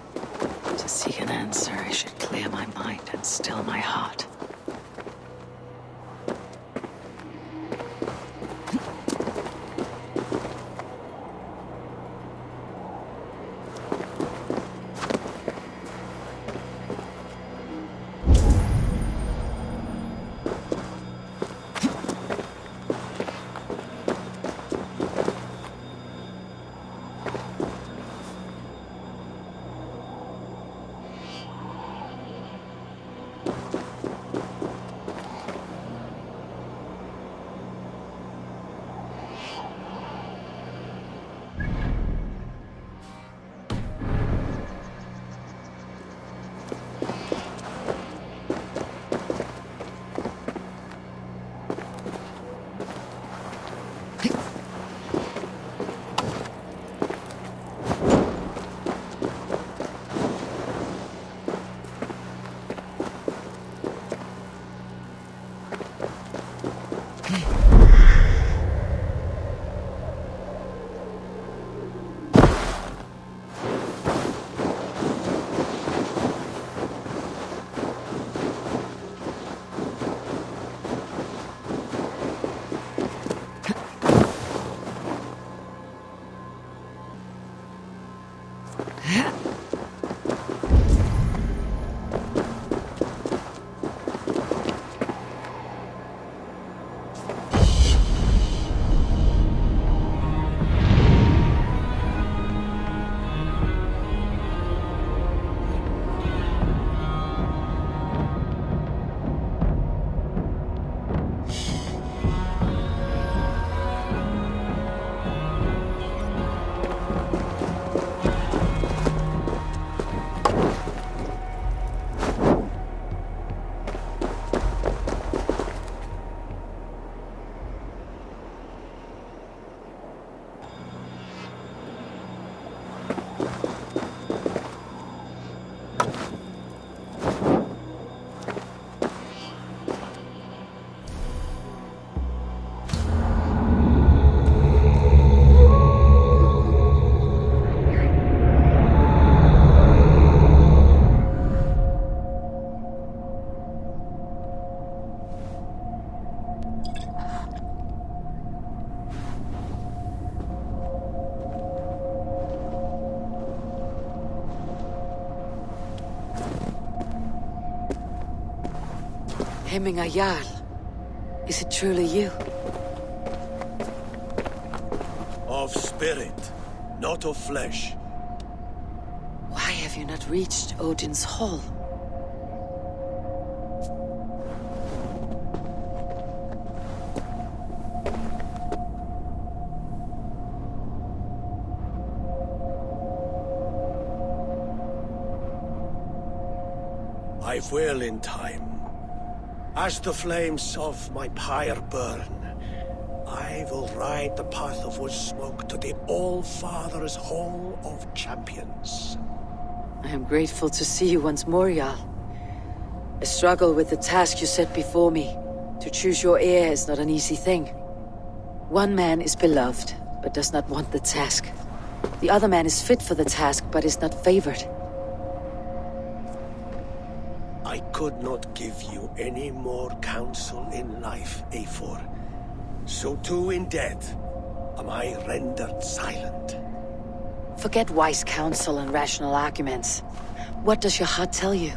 To seek an answer, I should clear my mind and still my heart. Hemming Jarl. Is it truly you? Of spirit, not of flesh. Why have you not reached Odin's Hall? I will in time. As the flames of my pyre burn, I will ride the path of wood smoke to the All-Father's Hall of Champions. I am grateful to see you once more, Jarl. I struggle with the task you set before me. To choose your heir is not an easy thing. One man is beloved, but does not want the task. The other man is fit for the task, but is not favored. I could not give you any more counsel in life, Eivor. So too in death am I rendered silent. Forget wise counsel and rational arguments. What does your heart tell you?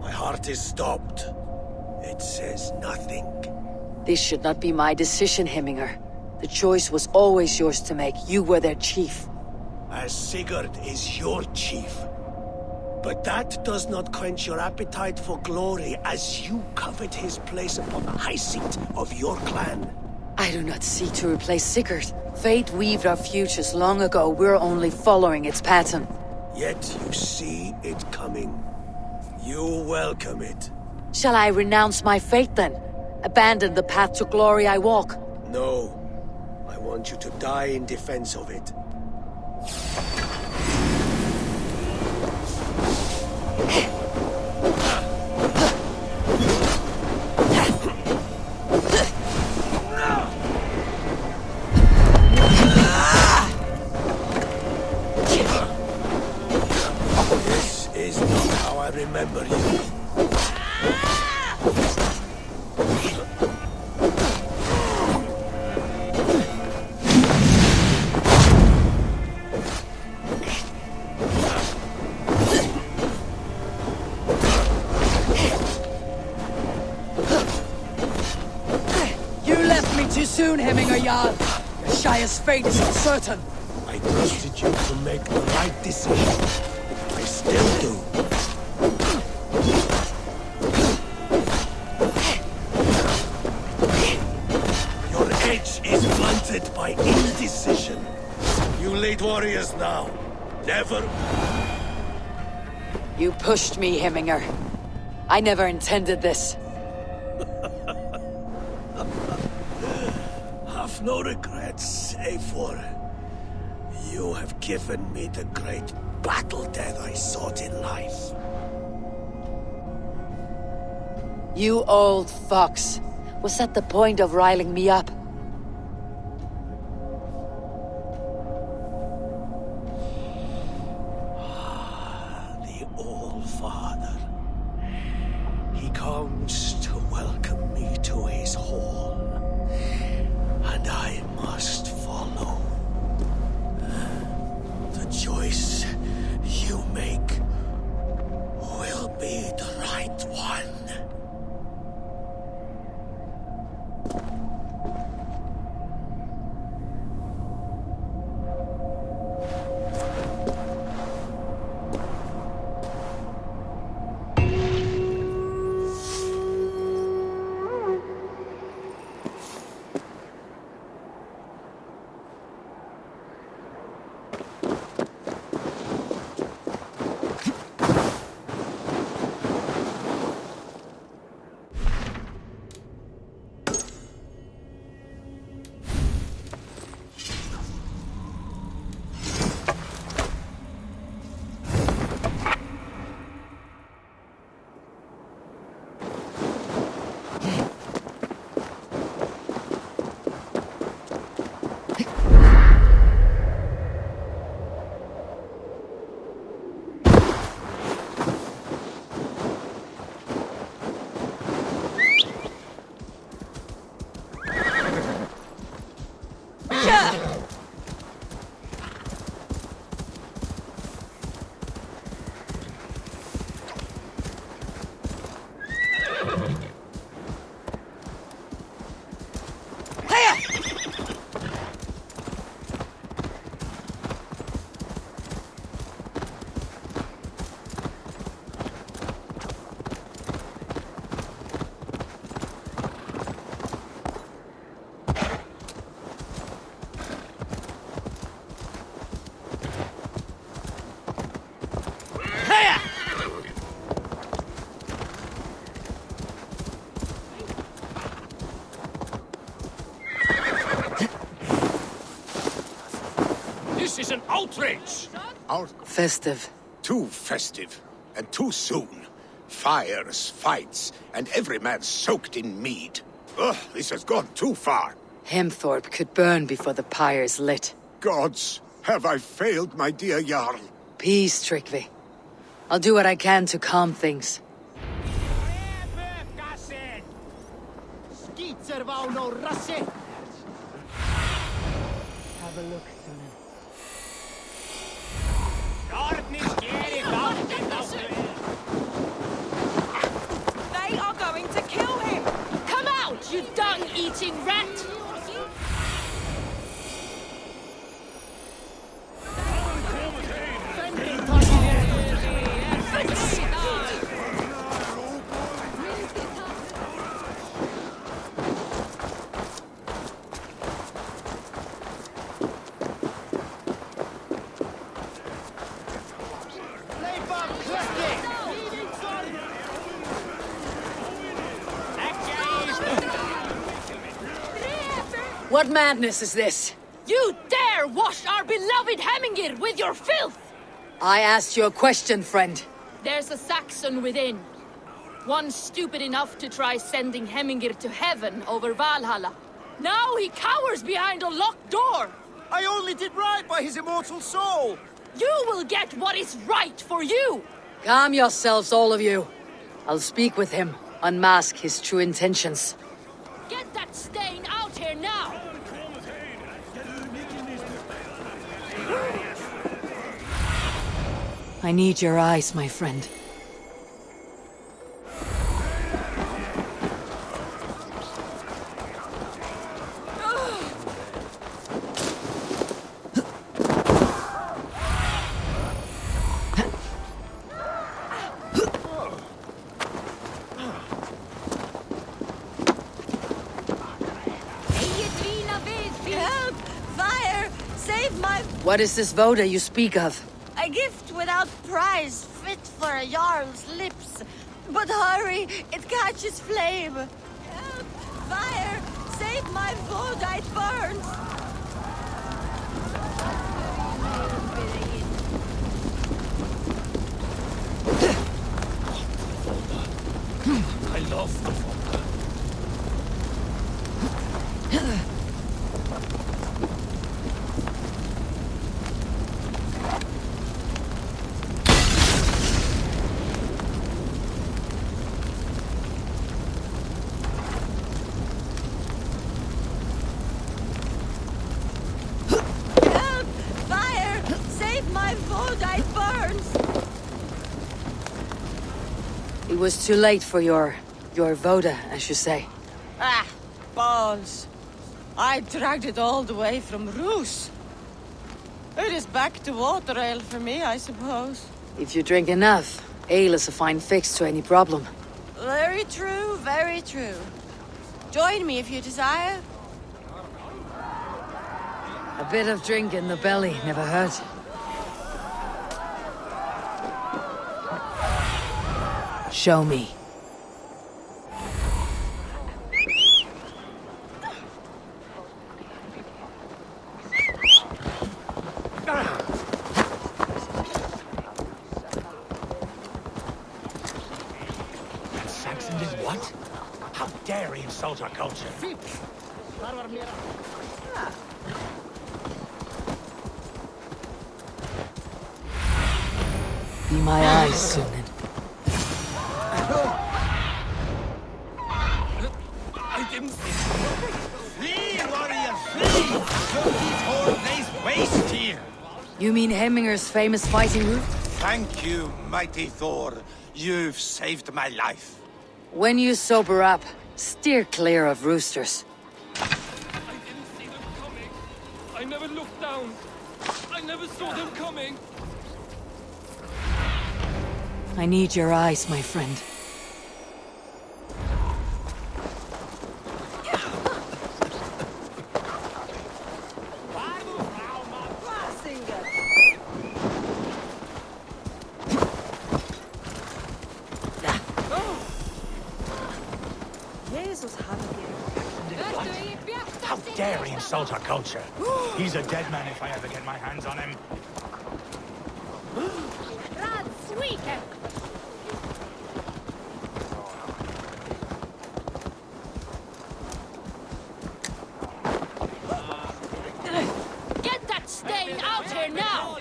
My heart is stopped. It says nothing. This should not be my decision, Hemminger. The choice was always yours to make. You were their chief. As Sigurd is your chief. But that does not quench your appetite for glory as you covet his place upon the high seat of your clan. I do not seek to replace Sigurd. Fate weaved our futures long ago. We're only following its pattern. Yet you see it coming. You welcome it. Shall I renounce my fate then? Abandon the path to glory I walk? No. I want you to die in defense of it. This is not how I remember you. You left me too soon, Hemminger Jarl. Your Shire's fate is uncertain. I trusted you to make the right decision. I still do. Your edge is blunted by indecision. You lead warriors now. Never. You pushed me, Hemminger. I never intended this. Have no regrets, save for you have given me the great battle death I sought in life. You old fox. Was that the point of riling me up? The Old Father. He comes to welcome me to his hall. And I must follow. The choice you make will be the right one. This is an outrage! Festive. Too festive, and too soon. Fires, fights, and every man soaked in mead. Ugh, this has gone too far. Hemthorpe could burn before the pyre's lit. Gods, have I failed my dear Jarl? Peace, Tryggvi. I'll do what I can to calm things. Have a look, Sunan. They are going to kill him! Come out, you dung-eating rat! What madness is this? You dare wash our beloved Hemingir with your filth! I asked you a question, friend. There's a Saxon within. One stupid enough to try sending Hemingir to heaven over Valhalla. Now he cowers behind a locked door! I only did right by his immortal soul! You will get what is right for you! Calm yourselves, all of you. I'll speak with him, unmask his true intentions. Get that stain out here now! I need your eyes, my friend. Help! Fire! Save my... What is this voda you speak of? A gift without price, fit for a Jarl's lips. But hurry, it catches flame. Help! Fire! Save my voda, it burns! I love the Valhalla. Help! Fire! Save my voda, it burns! It was too late for your voda, as you say. Ah, balls. I dragged it all the way from Roos. It is back to water ale for me, I suppose. If you drink enough, ale is a fine fix to any problem. Very true, very true. Join me if you desire. A bit of drink in the belly never hurt. Show me. Saxon did what? How dare he insult our culture? Be my eyes, Sunan. I didn't... Flee, warrior, flee! Don't these whole place waste here! You mean Hemminger's famous fighting route? Thank you, mighty Thor. You've saved my life. When you sober up, steer clear of roosters. I didn't see them coming. I never looked down. I never saw them coming. I need your eyes, my friend. How dare he insult our culture? He's a dead man if I ever get my hands on him. Get that stain out here now!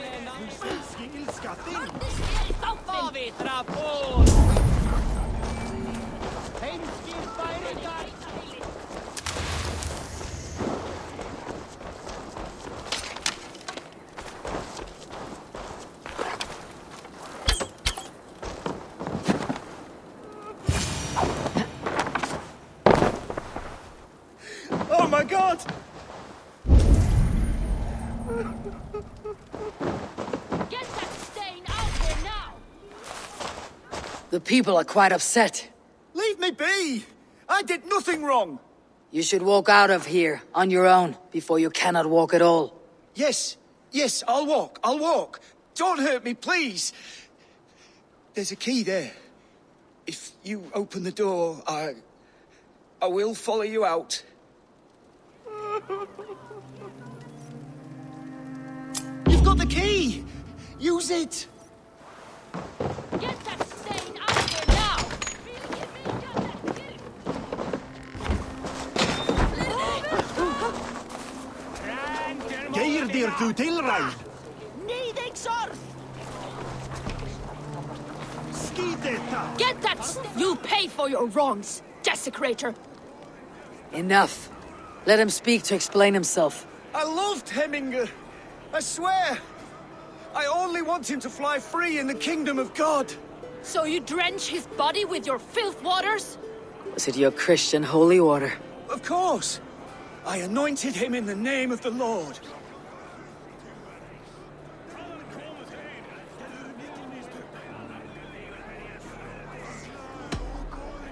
Oh my god! Get that stain out here now! The people are quite upset. Leave me be! I did nothing wrong! You should walk out of here on your own before you cannot walk at all. Yes, yes, I'll walk. Don't hurt me, please! There's a key there. If you open the door, I will follow you out. got the key! Use it! Get that stain out of here now! Geir dir du tilrein! Need exort! Get that! You'll pay for your wrongs, desecrator! Enough. Let him speak to explain himself. I loved Hemminger. I swear. I only want him to fly free in the kingdom of God. So you drench his body with your filth waters? Was it your Christian holy water? Of course. I anointed him in the name of the Lord.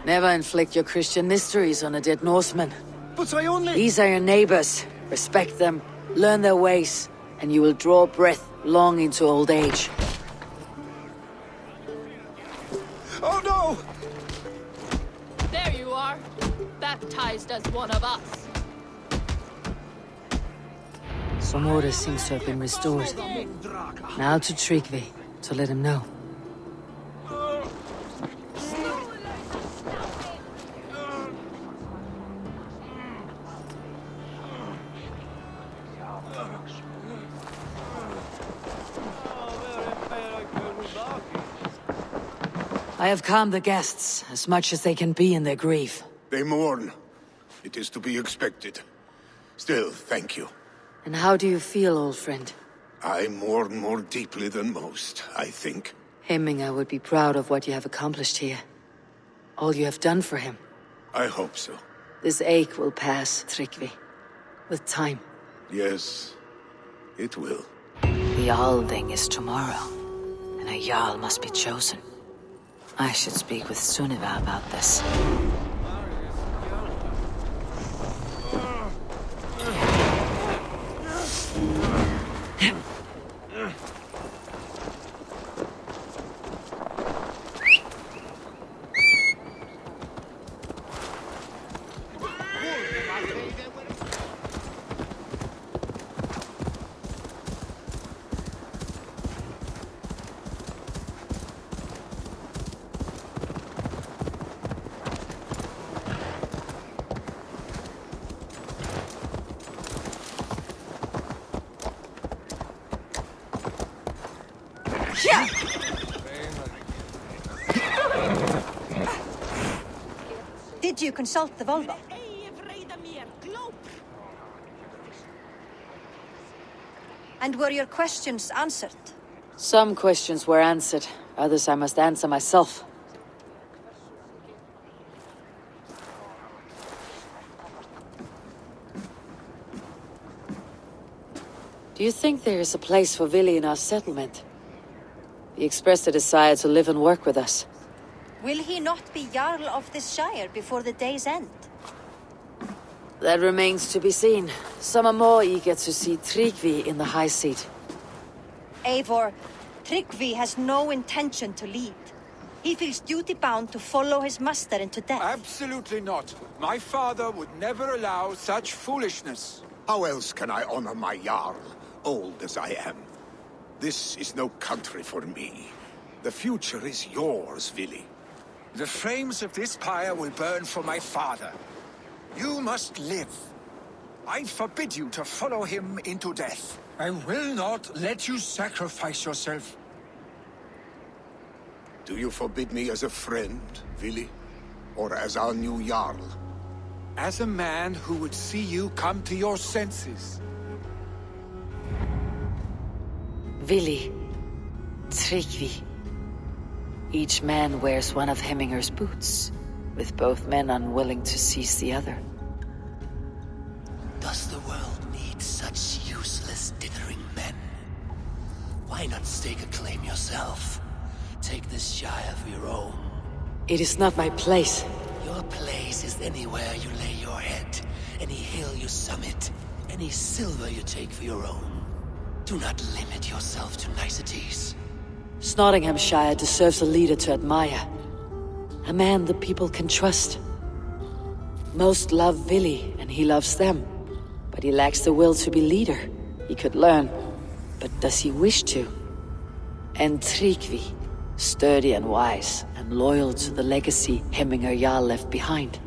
Never inflict your Christian mysteries on a dead Norseman. But I only... These are your neighbors. Respect them, learn their ways, and you will draw breath long into old age. Oh no! There you are, baptized as one of us. Some order seems to have been restored. Now to Tryggvi, to let him know. I have calmed the guests, as much as they can be in their grief. They mourn. It is to be expected. Still, thank you. And how do you feel, old friend? I mourn more deeply than most, I think. Hemminger would be proud of what you have accomplished here. All you have done for him. I hope so. This ache will pass, Tryggvi. With time. Yes, it will. The Alding is tomorrow, and a Jarl must be chosen. I should speak with Sunniva about this. Did you consult the Volva? And were your questions answered? Some questions were answered, others I must answer myself. Do you think there is a place for Vili in our settlement? He expressed a desire to live and work with us. Will he not be Jarl of this shire before the day's end? That remains to be seen. Some are more eager to see Tryggvi in the high seat. Eivor, Tryggvi has no intention to lead. He feels duty-bound to follow his master into death. Absolutely not. My father would never allow such foolishness. How else can I honor my Jarl, old as I am? This is no country for me. The future is yours, Vili. The flames of this pyre will burn for my father. You must live. I forbid you to follow him into death. I will not let you sacrifice yourself. Do you forbid me as a friend, Vili? Or as our new Jarl? As a man who would see you come to your senses. Vili, Tryggvi. Each man wears one of Hemminger's boots, with both men unwilling to seize the other. Does the world need such useless, dithering men? Why not stake a claim yourself? Take this shire of your own. It is not my place. Your place is anywhere you lay your head, any hill you summit, any silver you take for your own. Do not limit yourself to niceties. Shotinghamscire deserves a leader to admire. A man the people can trust. Most love Vili, and he loves them. But he lacks the will to be leader. He could learn. But does he wish to? And Tryggvi, sturdy and wise, and loyal to the legacy Hemminger Jarl left behind.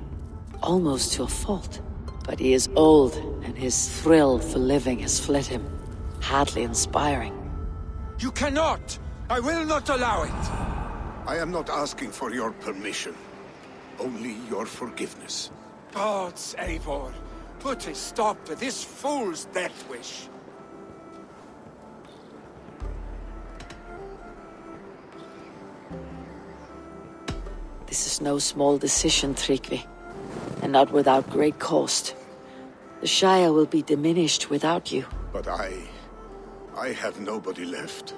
Almost to a fault. But he is old, and his thrill for living has fled him. Hardly inspiring. You cannot! I will not allow it! I am not asking for your permission. Only your forgiveness. Gods, Eivor, put a stop to this fool's death wish. This is no small decision, Tryggvi. And not without great cost. The Shire will be diminished without you. But I have nobody left.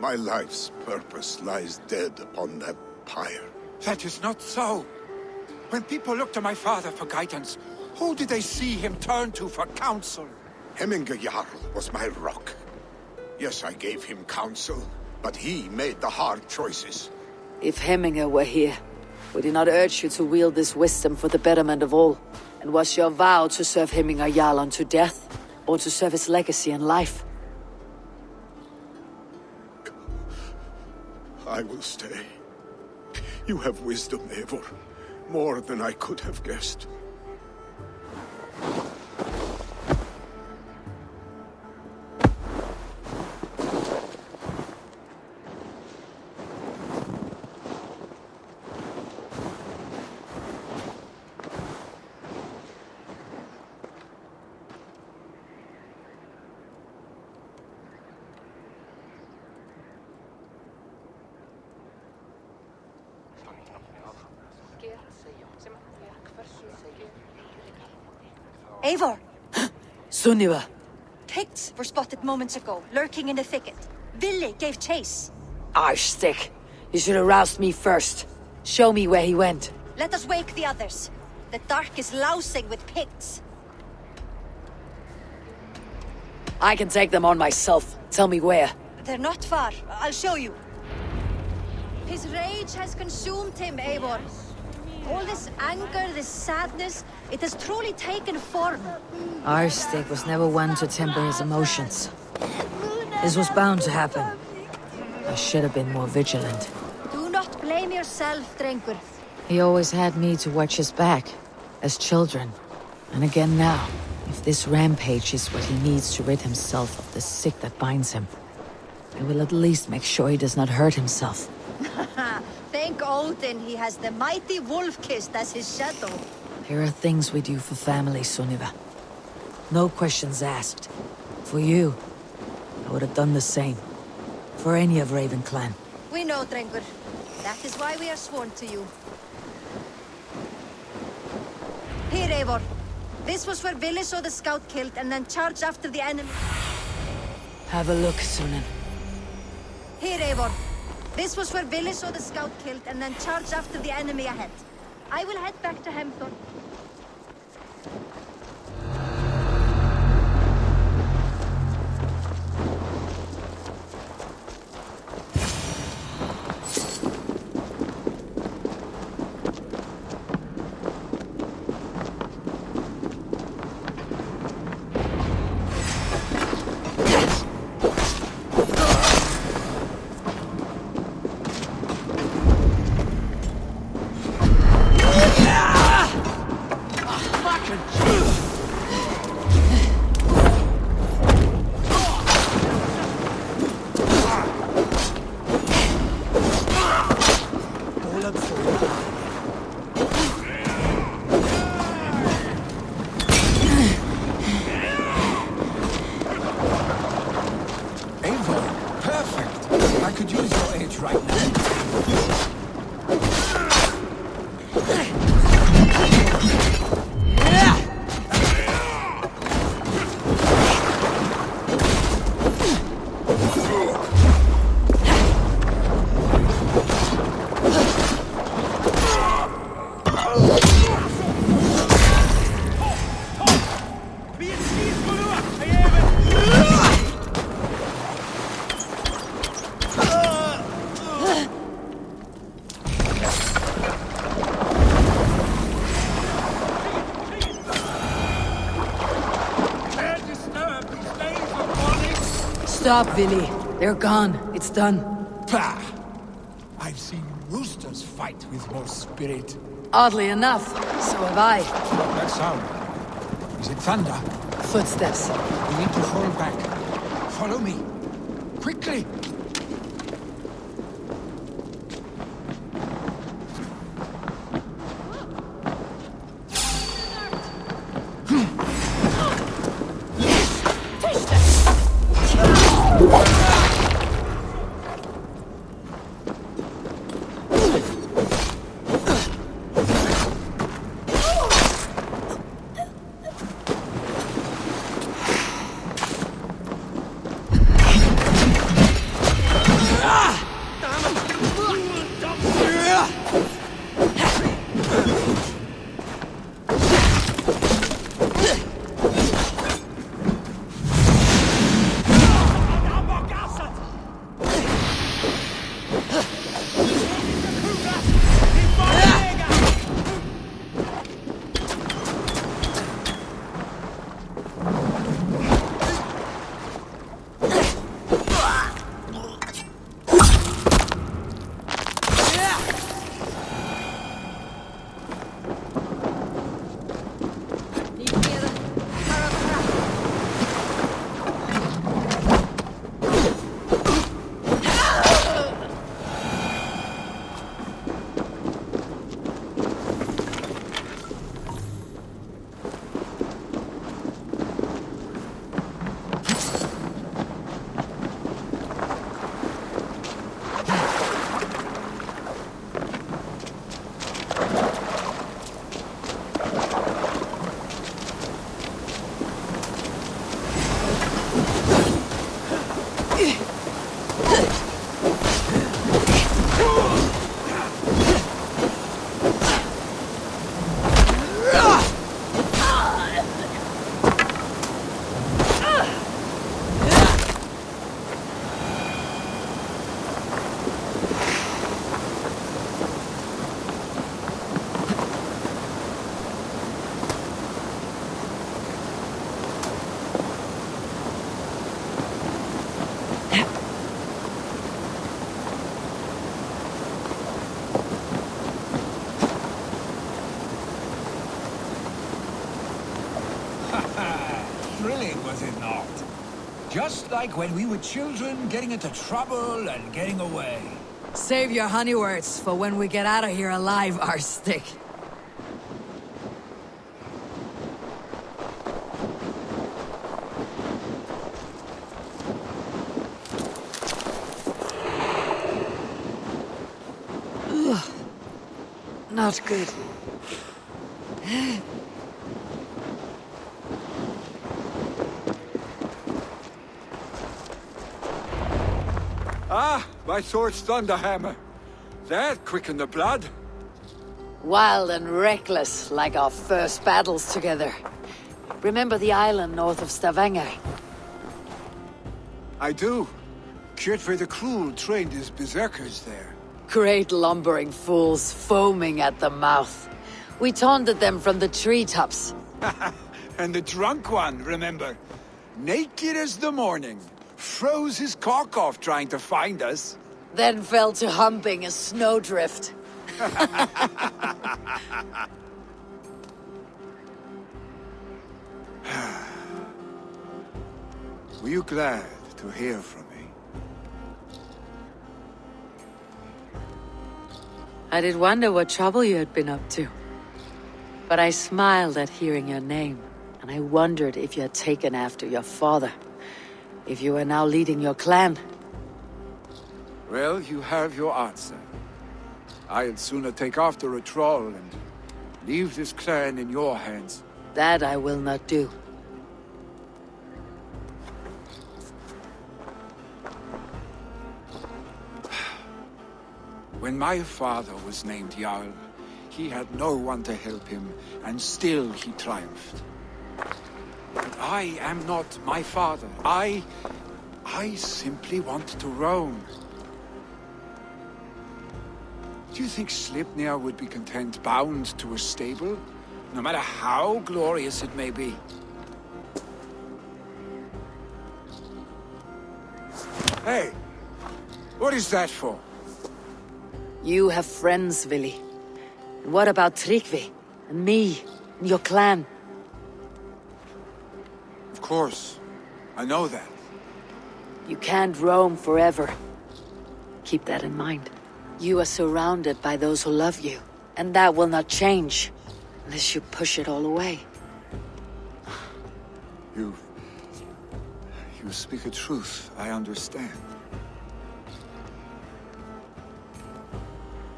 My life's purpose lies dead upon that pyre. That is not so. When people look to my father for guidance, who did they see him turn to for counsel? Hemminger Jarl was my rock. Yes, I gave him counsel, but he made the hard choices. If Hemminger were here, would he not urge you to wield this wisdom for the betterment of all? And was your vow to serve Hemminger Jarl unto death, or to serve his legacy in life? I will stay. You have wisdom, Eivor. More than I could have guessed. Eivor! Sunniva! Picts were spotted moments ago, lurking in the thicket. Vili gave chase. Arstick! You should have roused me first. Show me where he went. Let us wake the others. The dark is lousing with Picts. I can take them on myself. Tell me where. They're not far. I'll show you. His rage has consumed him, Eivor. All this anger, this sadness, it has truly taken form. Arstick was never one to temper his emotions. This was bound to happen. I should have been more vigilant. Do not blame yourself, Drengur. He always had me to watch his back, as children. And again now, if this rampage is what he needs to rid himself of the sick that binds him, I will at least make sure he does not hurt himself. Thank Odin he has the mighty Wolf-Kissed as his shadow. There are things we do for family, Sunniva. No questions asked. For you, I would have done the same. For any of Raven clan. We know, Drengur. That is why we are sworn to you. Here, Eivor. This was where Vili saw the scout killed and then charged after the enemy. Have a look, Sunan. Here, Eivor. This was where Vili saw the scout killed and then charged after the enemy ahead. I will head back to Hemthorn. Stop, Vili. They're gone. It's done. Pah! I've seen roosters fight with more spirit. Oddly enough, so have I. That sound. Is it thunder? Footsteps. We need to fall back. Follow me. Quickly! Thrilling, was it not? Just like when we were children, getting into trouble and getting away. Save your honey words for when we get out of here alive, Arstick. Not good. Ah, my sword's thunderhammer. That quickened the blood. Wild and reckless, like our first battles together. Remember the island north of Stavanger? I do. Kjotve the Cruel trained his berserkers there. Great lumbering fools, foaming at the mouth. We taunted them from the treetops. And the drunk one, remember? Naked as the morning. Froze his cock off trying to find us. Then fell to humping a snowdrift. Were you glad to hear from me? I did wonder what trouble you had been up to. But I smiled at hearing your name, and I wondered if you had taken after your father. If you were now leading your clan. Well, you have your answer. I'd sooner take after a troll and leave this clan in your hands. That I will not do. When my father was named Jarl, he had no one to help him, and still he triumphed. But I am not my father. I simply want to roam. Do you think Sleipnir would be content bound to a stable, no matter how glorious it may be? Hey, what is that for? You have friends, Vili. And what about Tryggvi? And me? And your clan? Of course. I know that. You can't roam forever. Keep that in mind. You are surrounded by those who love you. And that will not change. Unless you push it all away. You speak a truth. I understand.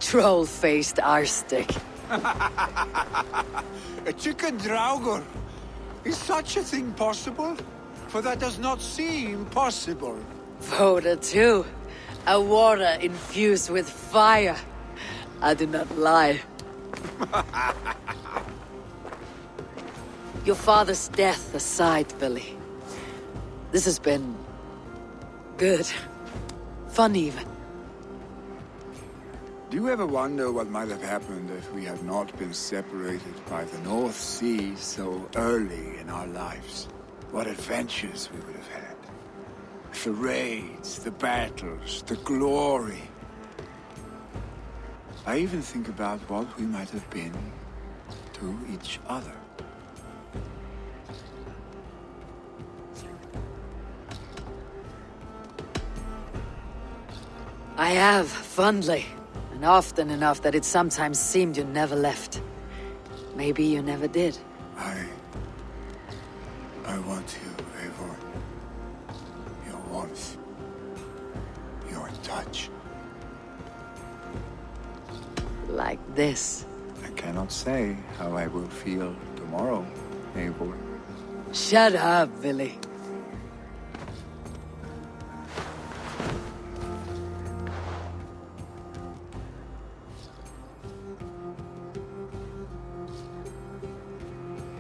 Troll-faced arstick. A chicken draugr. Is such a thing possible? For that does not seem possible. Voda too. A water infused with fire. I do not lie. Your father's death aside, Billy. This has been... good. Fun even. Do you ever wonder what might have happened if we had not been separated by the North Sea so early in our lives? What adventures we would have had. The raids, the battles, the glory. I even think about what we might have been to each other. I have, fondly. And often enough that it sometimes seemed you never left. Maybe you never did. I want you, Eivor. Your warmth. Your touch. Like this. I cannot say how I will feel tomorrow, Eivor. Shut up, Billy.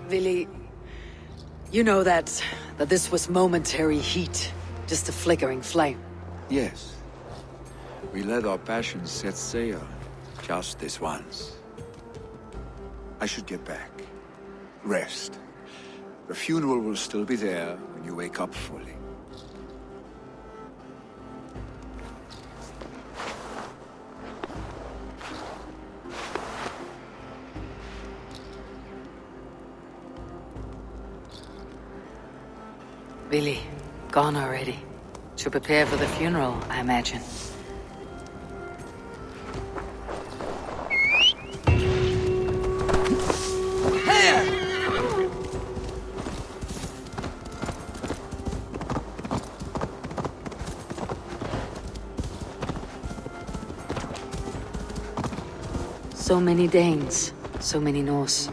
Vili, you know that this was momentary heat, just a flickering flame. Yes. We let our passions set sail, just this once. I should get back. Rest. The funeral will still be there when you wake up fully. Billy, gone already. To prepare for the funeral, I imagine. So many Danes, so many Norse.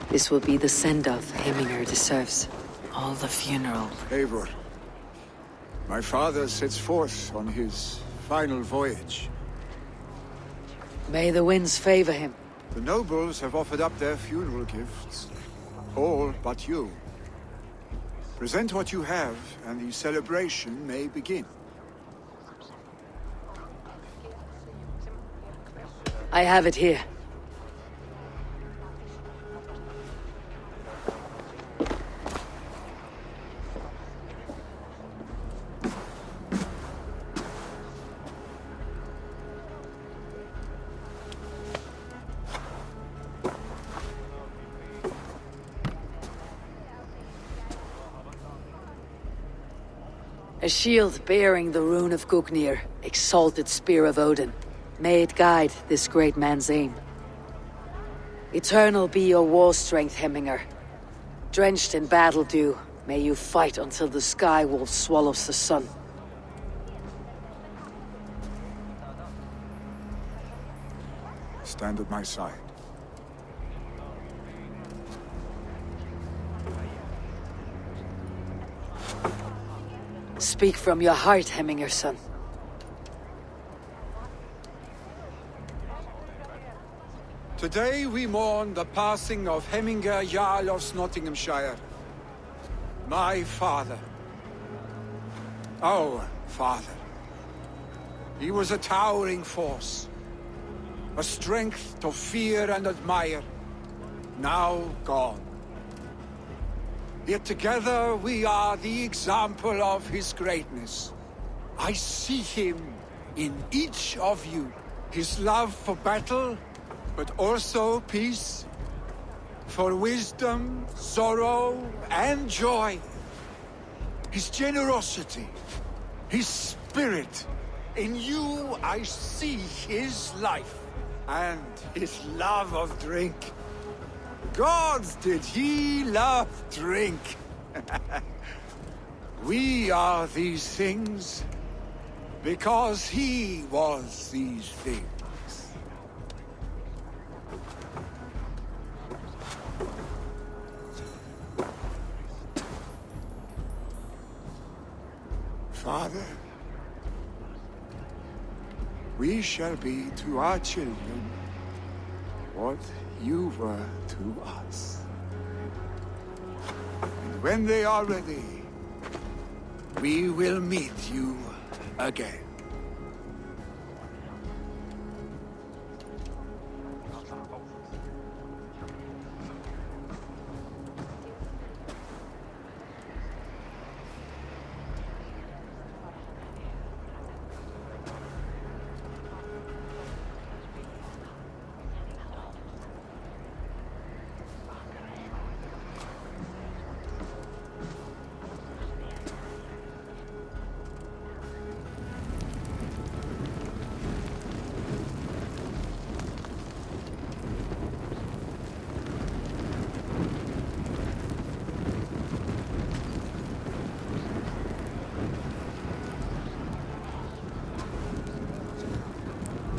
This will be the send-off Hemminger deserves. All the funeral. Eivor, my father sets forth on his final voyage. May the winds favor him. The nobles have offered up their funeral gifts. All but you. Present what you have, and the celebration may begin. I have it here. A shield bearing the rune of Gugnir, exalted spear of Odin. May it guide this great man's aim. Eternal be your war strength, Hemminger. Drenched in battle dew, may you fight until the sky wolf swallows the sun. Stand at my side. Speak from your heart, Hemminger, son. Today we mourn the passing of Hemminger Jarl of Shotinghamscire. My father. Our father. He was a towering force. A strength to fear and admire. Now gone. Yet together we are the example of his greatness. I see him in each of you. His love for battle, but also peace. For wisdom, sorrow, and joy. His generosity, his spirit. In you I see his life, and his love of drink. Gods, did he love drink! We are these things because he was these things. Father, we shall be to our children what you were to us. And when they are ready, we will meet you again.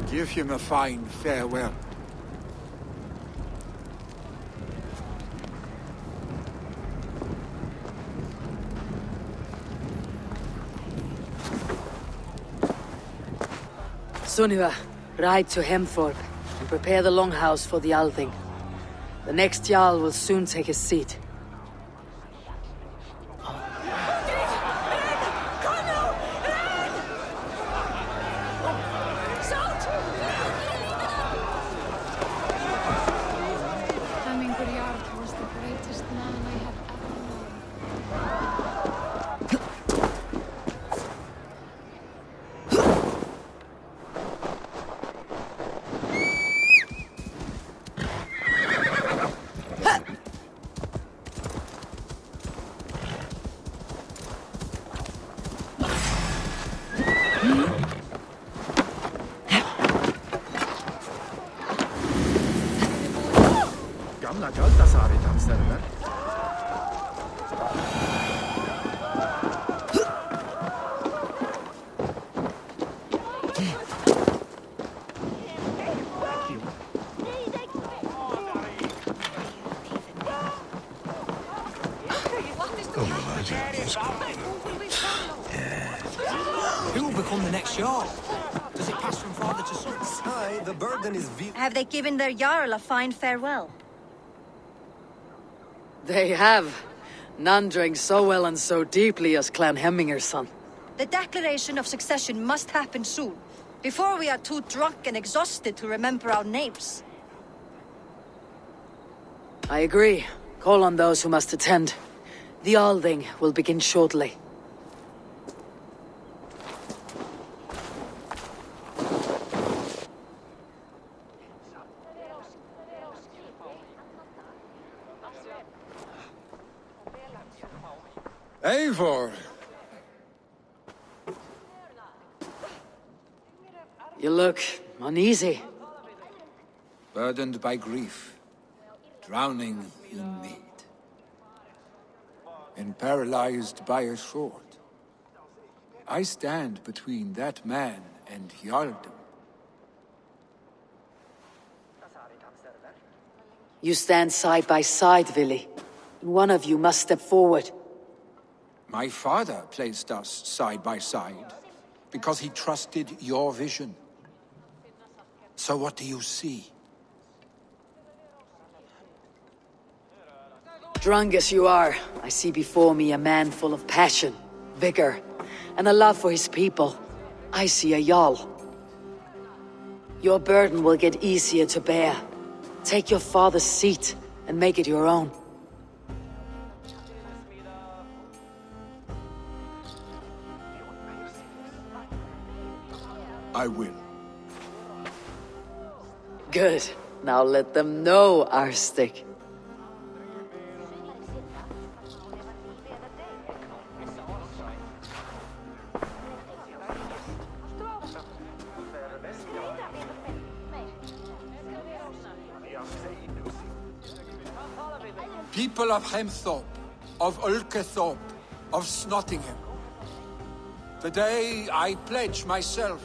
Give him a fine farewell. Sunniva, ride to Hemthorpe and prepare the longhouse for the Althing. The next Jarl will soon take his seat. Who will become the next Jarl? Does it pass from father to son? Aye, the burden is Have they given their Jarl a fine farewell? They have. None drank so well and so deeply as Clan Hemminger's son. The declaration of succession must happen soon, before we are too drunk and exhausted to remember our names. I agree. Call on those who must attend. The Althing will begin shortly. Eivor! You look uneasy. Burdened by grief, drowning in need, and paralyzed by a sword. I stand between that man and Jarldom. You stand side by side, Vili. One of you must step forward. My father placed us side by side because he trusted your vision. So what do you see? Drunk as you are, I see before me a man full of passion, vigor, and a love for his people. I see a Jarl. Your burden will get easier to bear. Take your father's seat and make it your own. I will. Good. Now let them know, Arstic. People of Hemthorpe, of Ulkethorpe, of Snottingham. Today I pledge myself,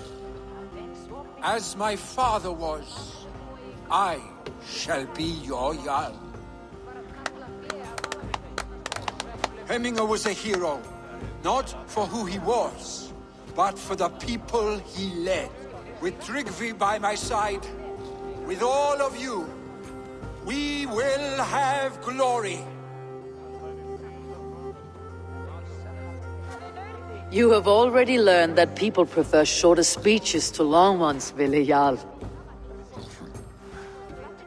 as my father was, I shall be your Jarl. Hemminger was a hero, not for who he was, but for the people he led. With Tryggvi by my side, with all of you, we will have glory. You have already learned that people prefer shorter speeches to long ones, Ville Jarl.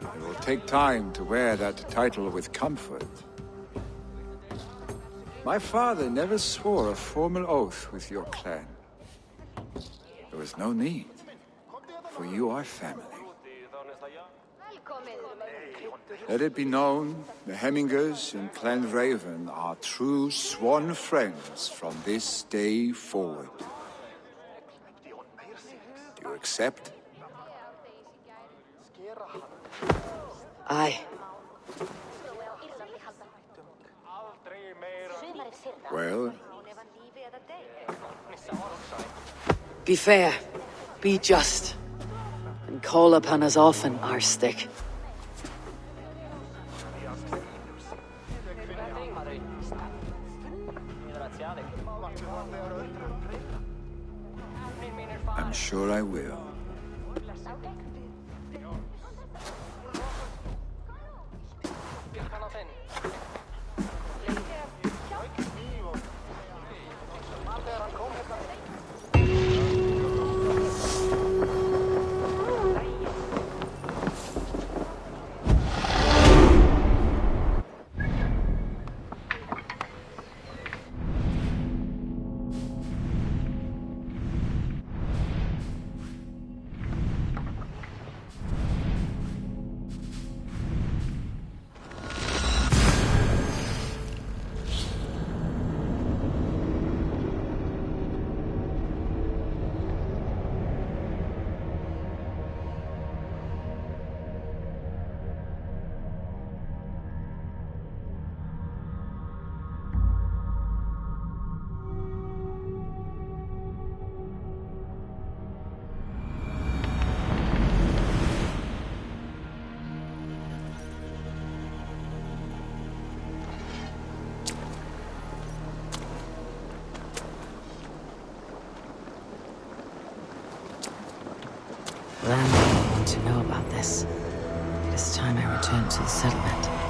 It will take time to wear that title with comfort. My father never swore a formal oath with your clan. There was no need, for you are family. Let it be known, the Hemmingers in Clan Raven are true sworn friends from this day forward. Do you accept? Aye. Well? Be fair, be just, and call upon us often, Arstic. I'm sure I will. Landlord will want to know about this. It is time I returned to the settlement.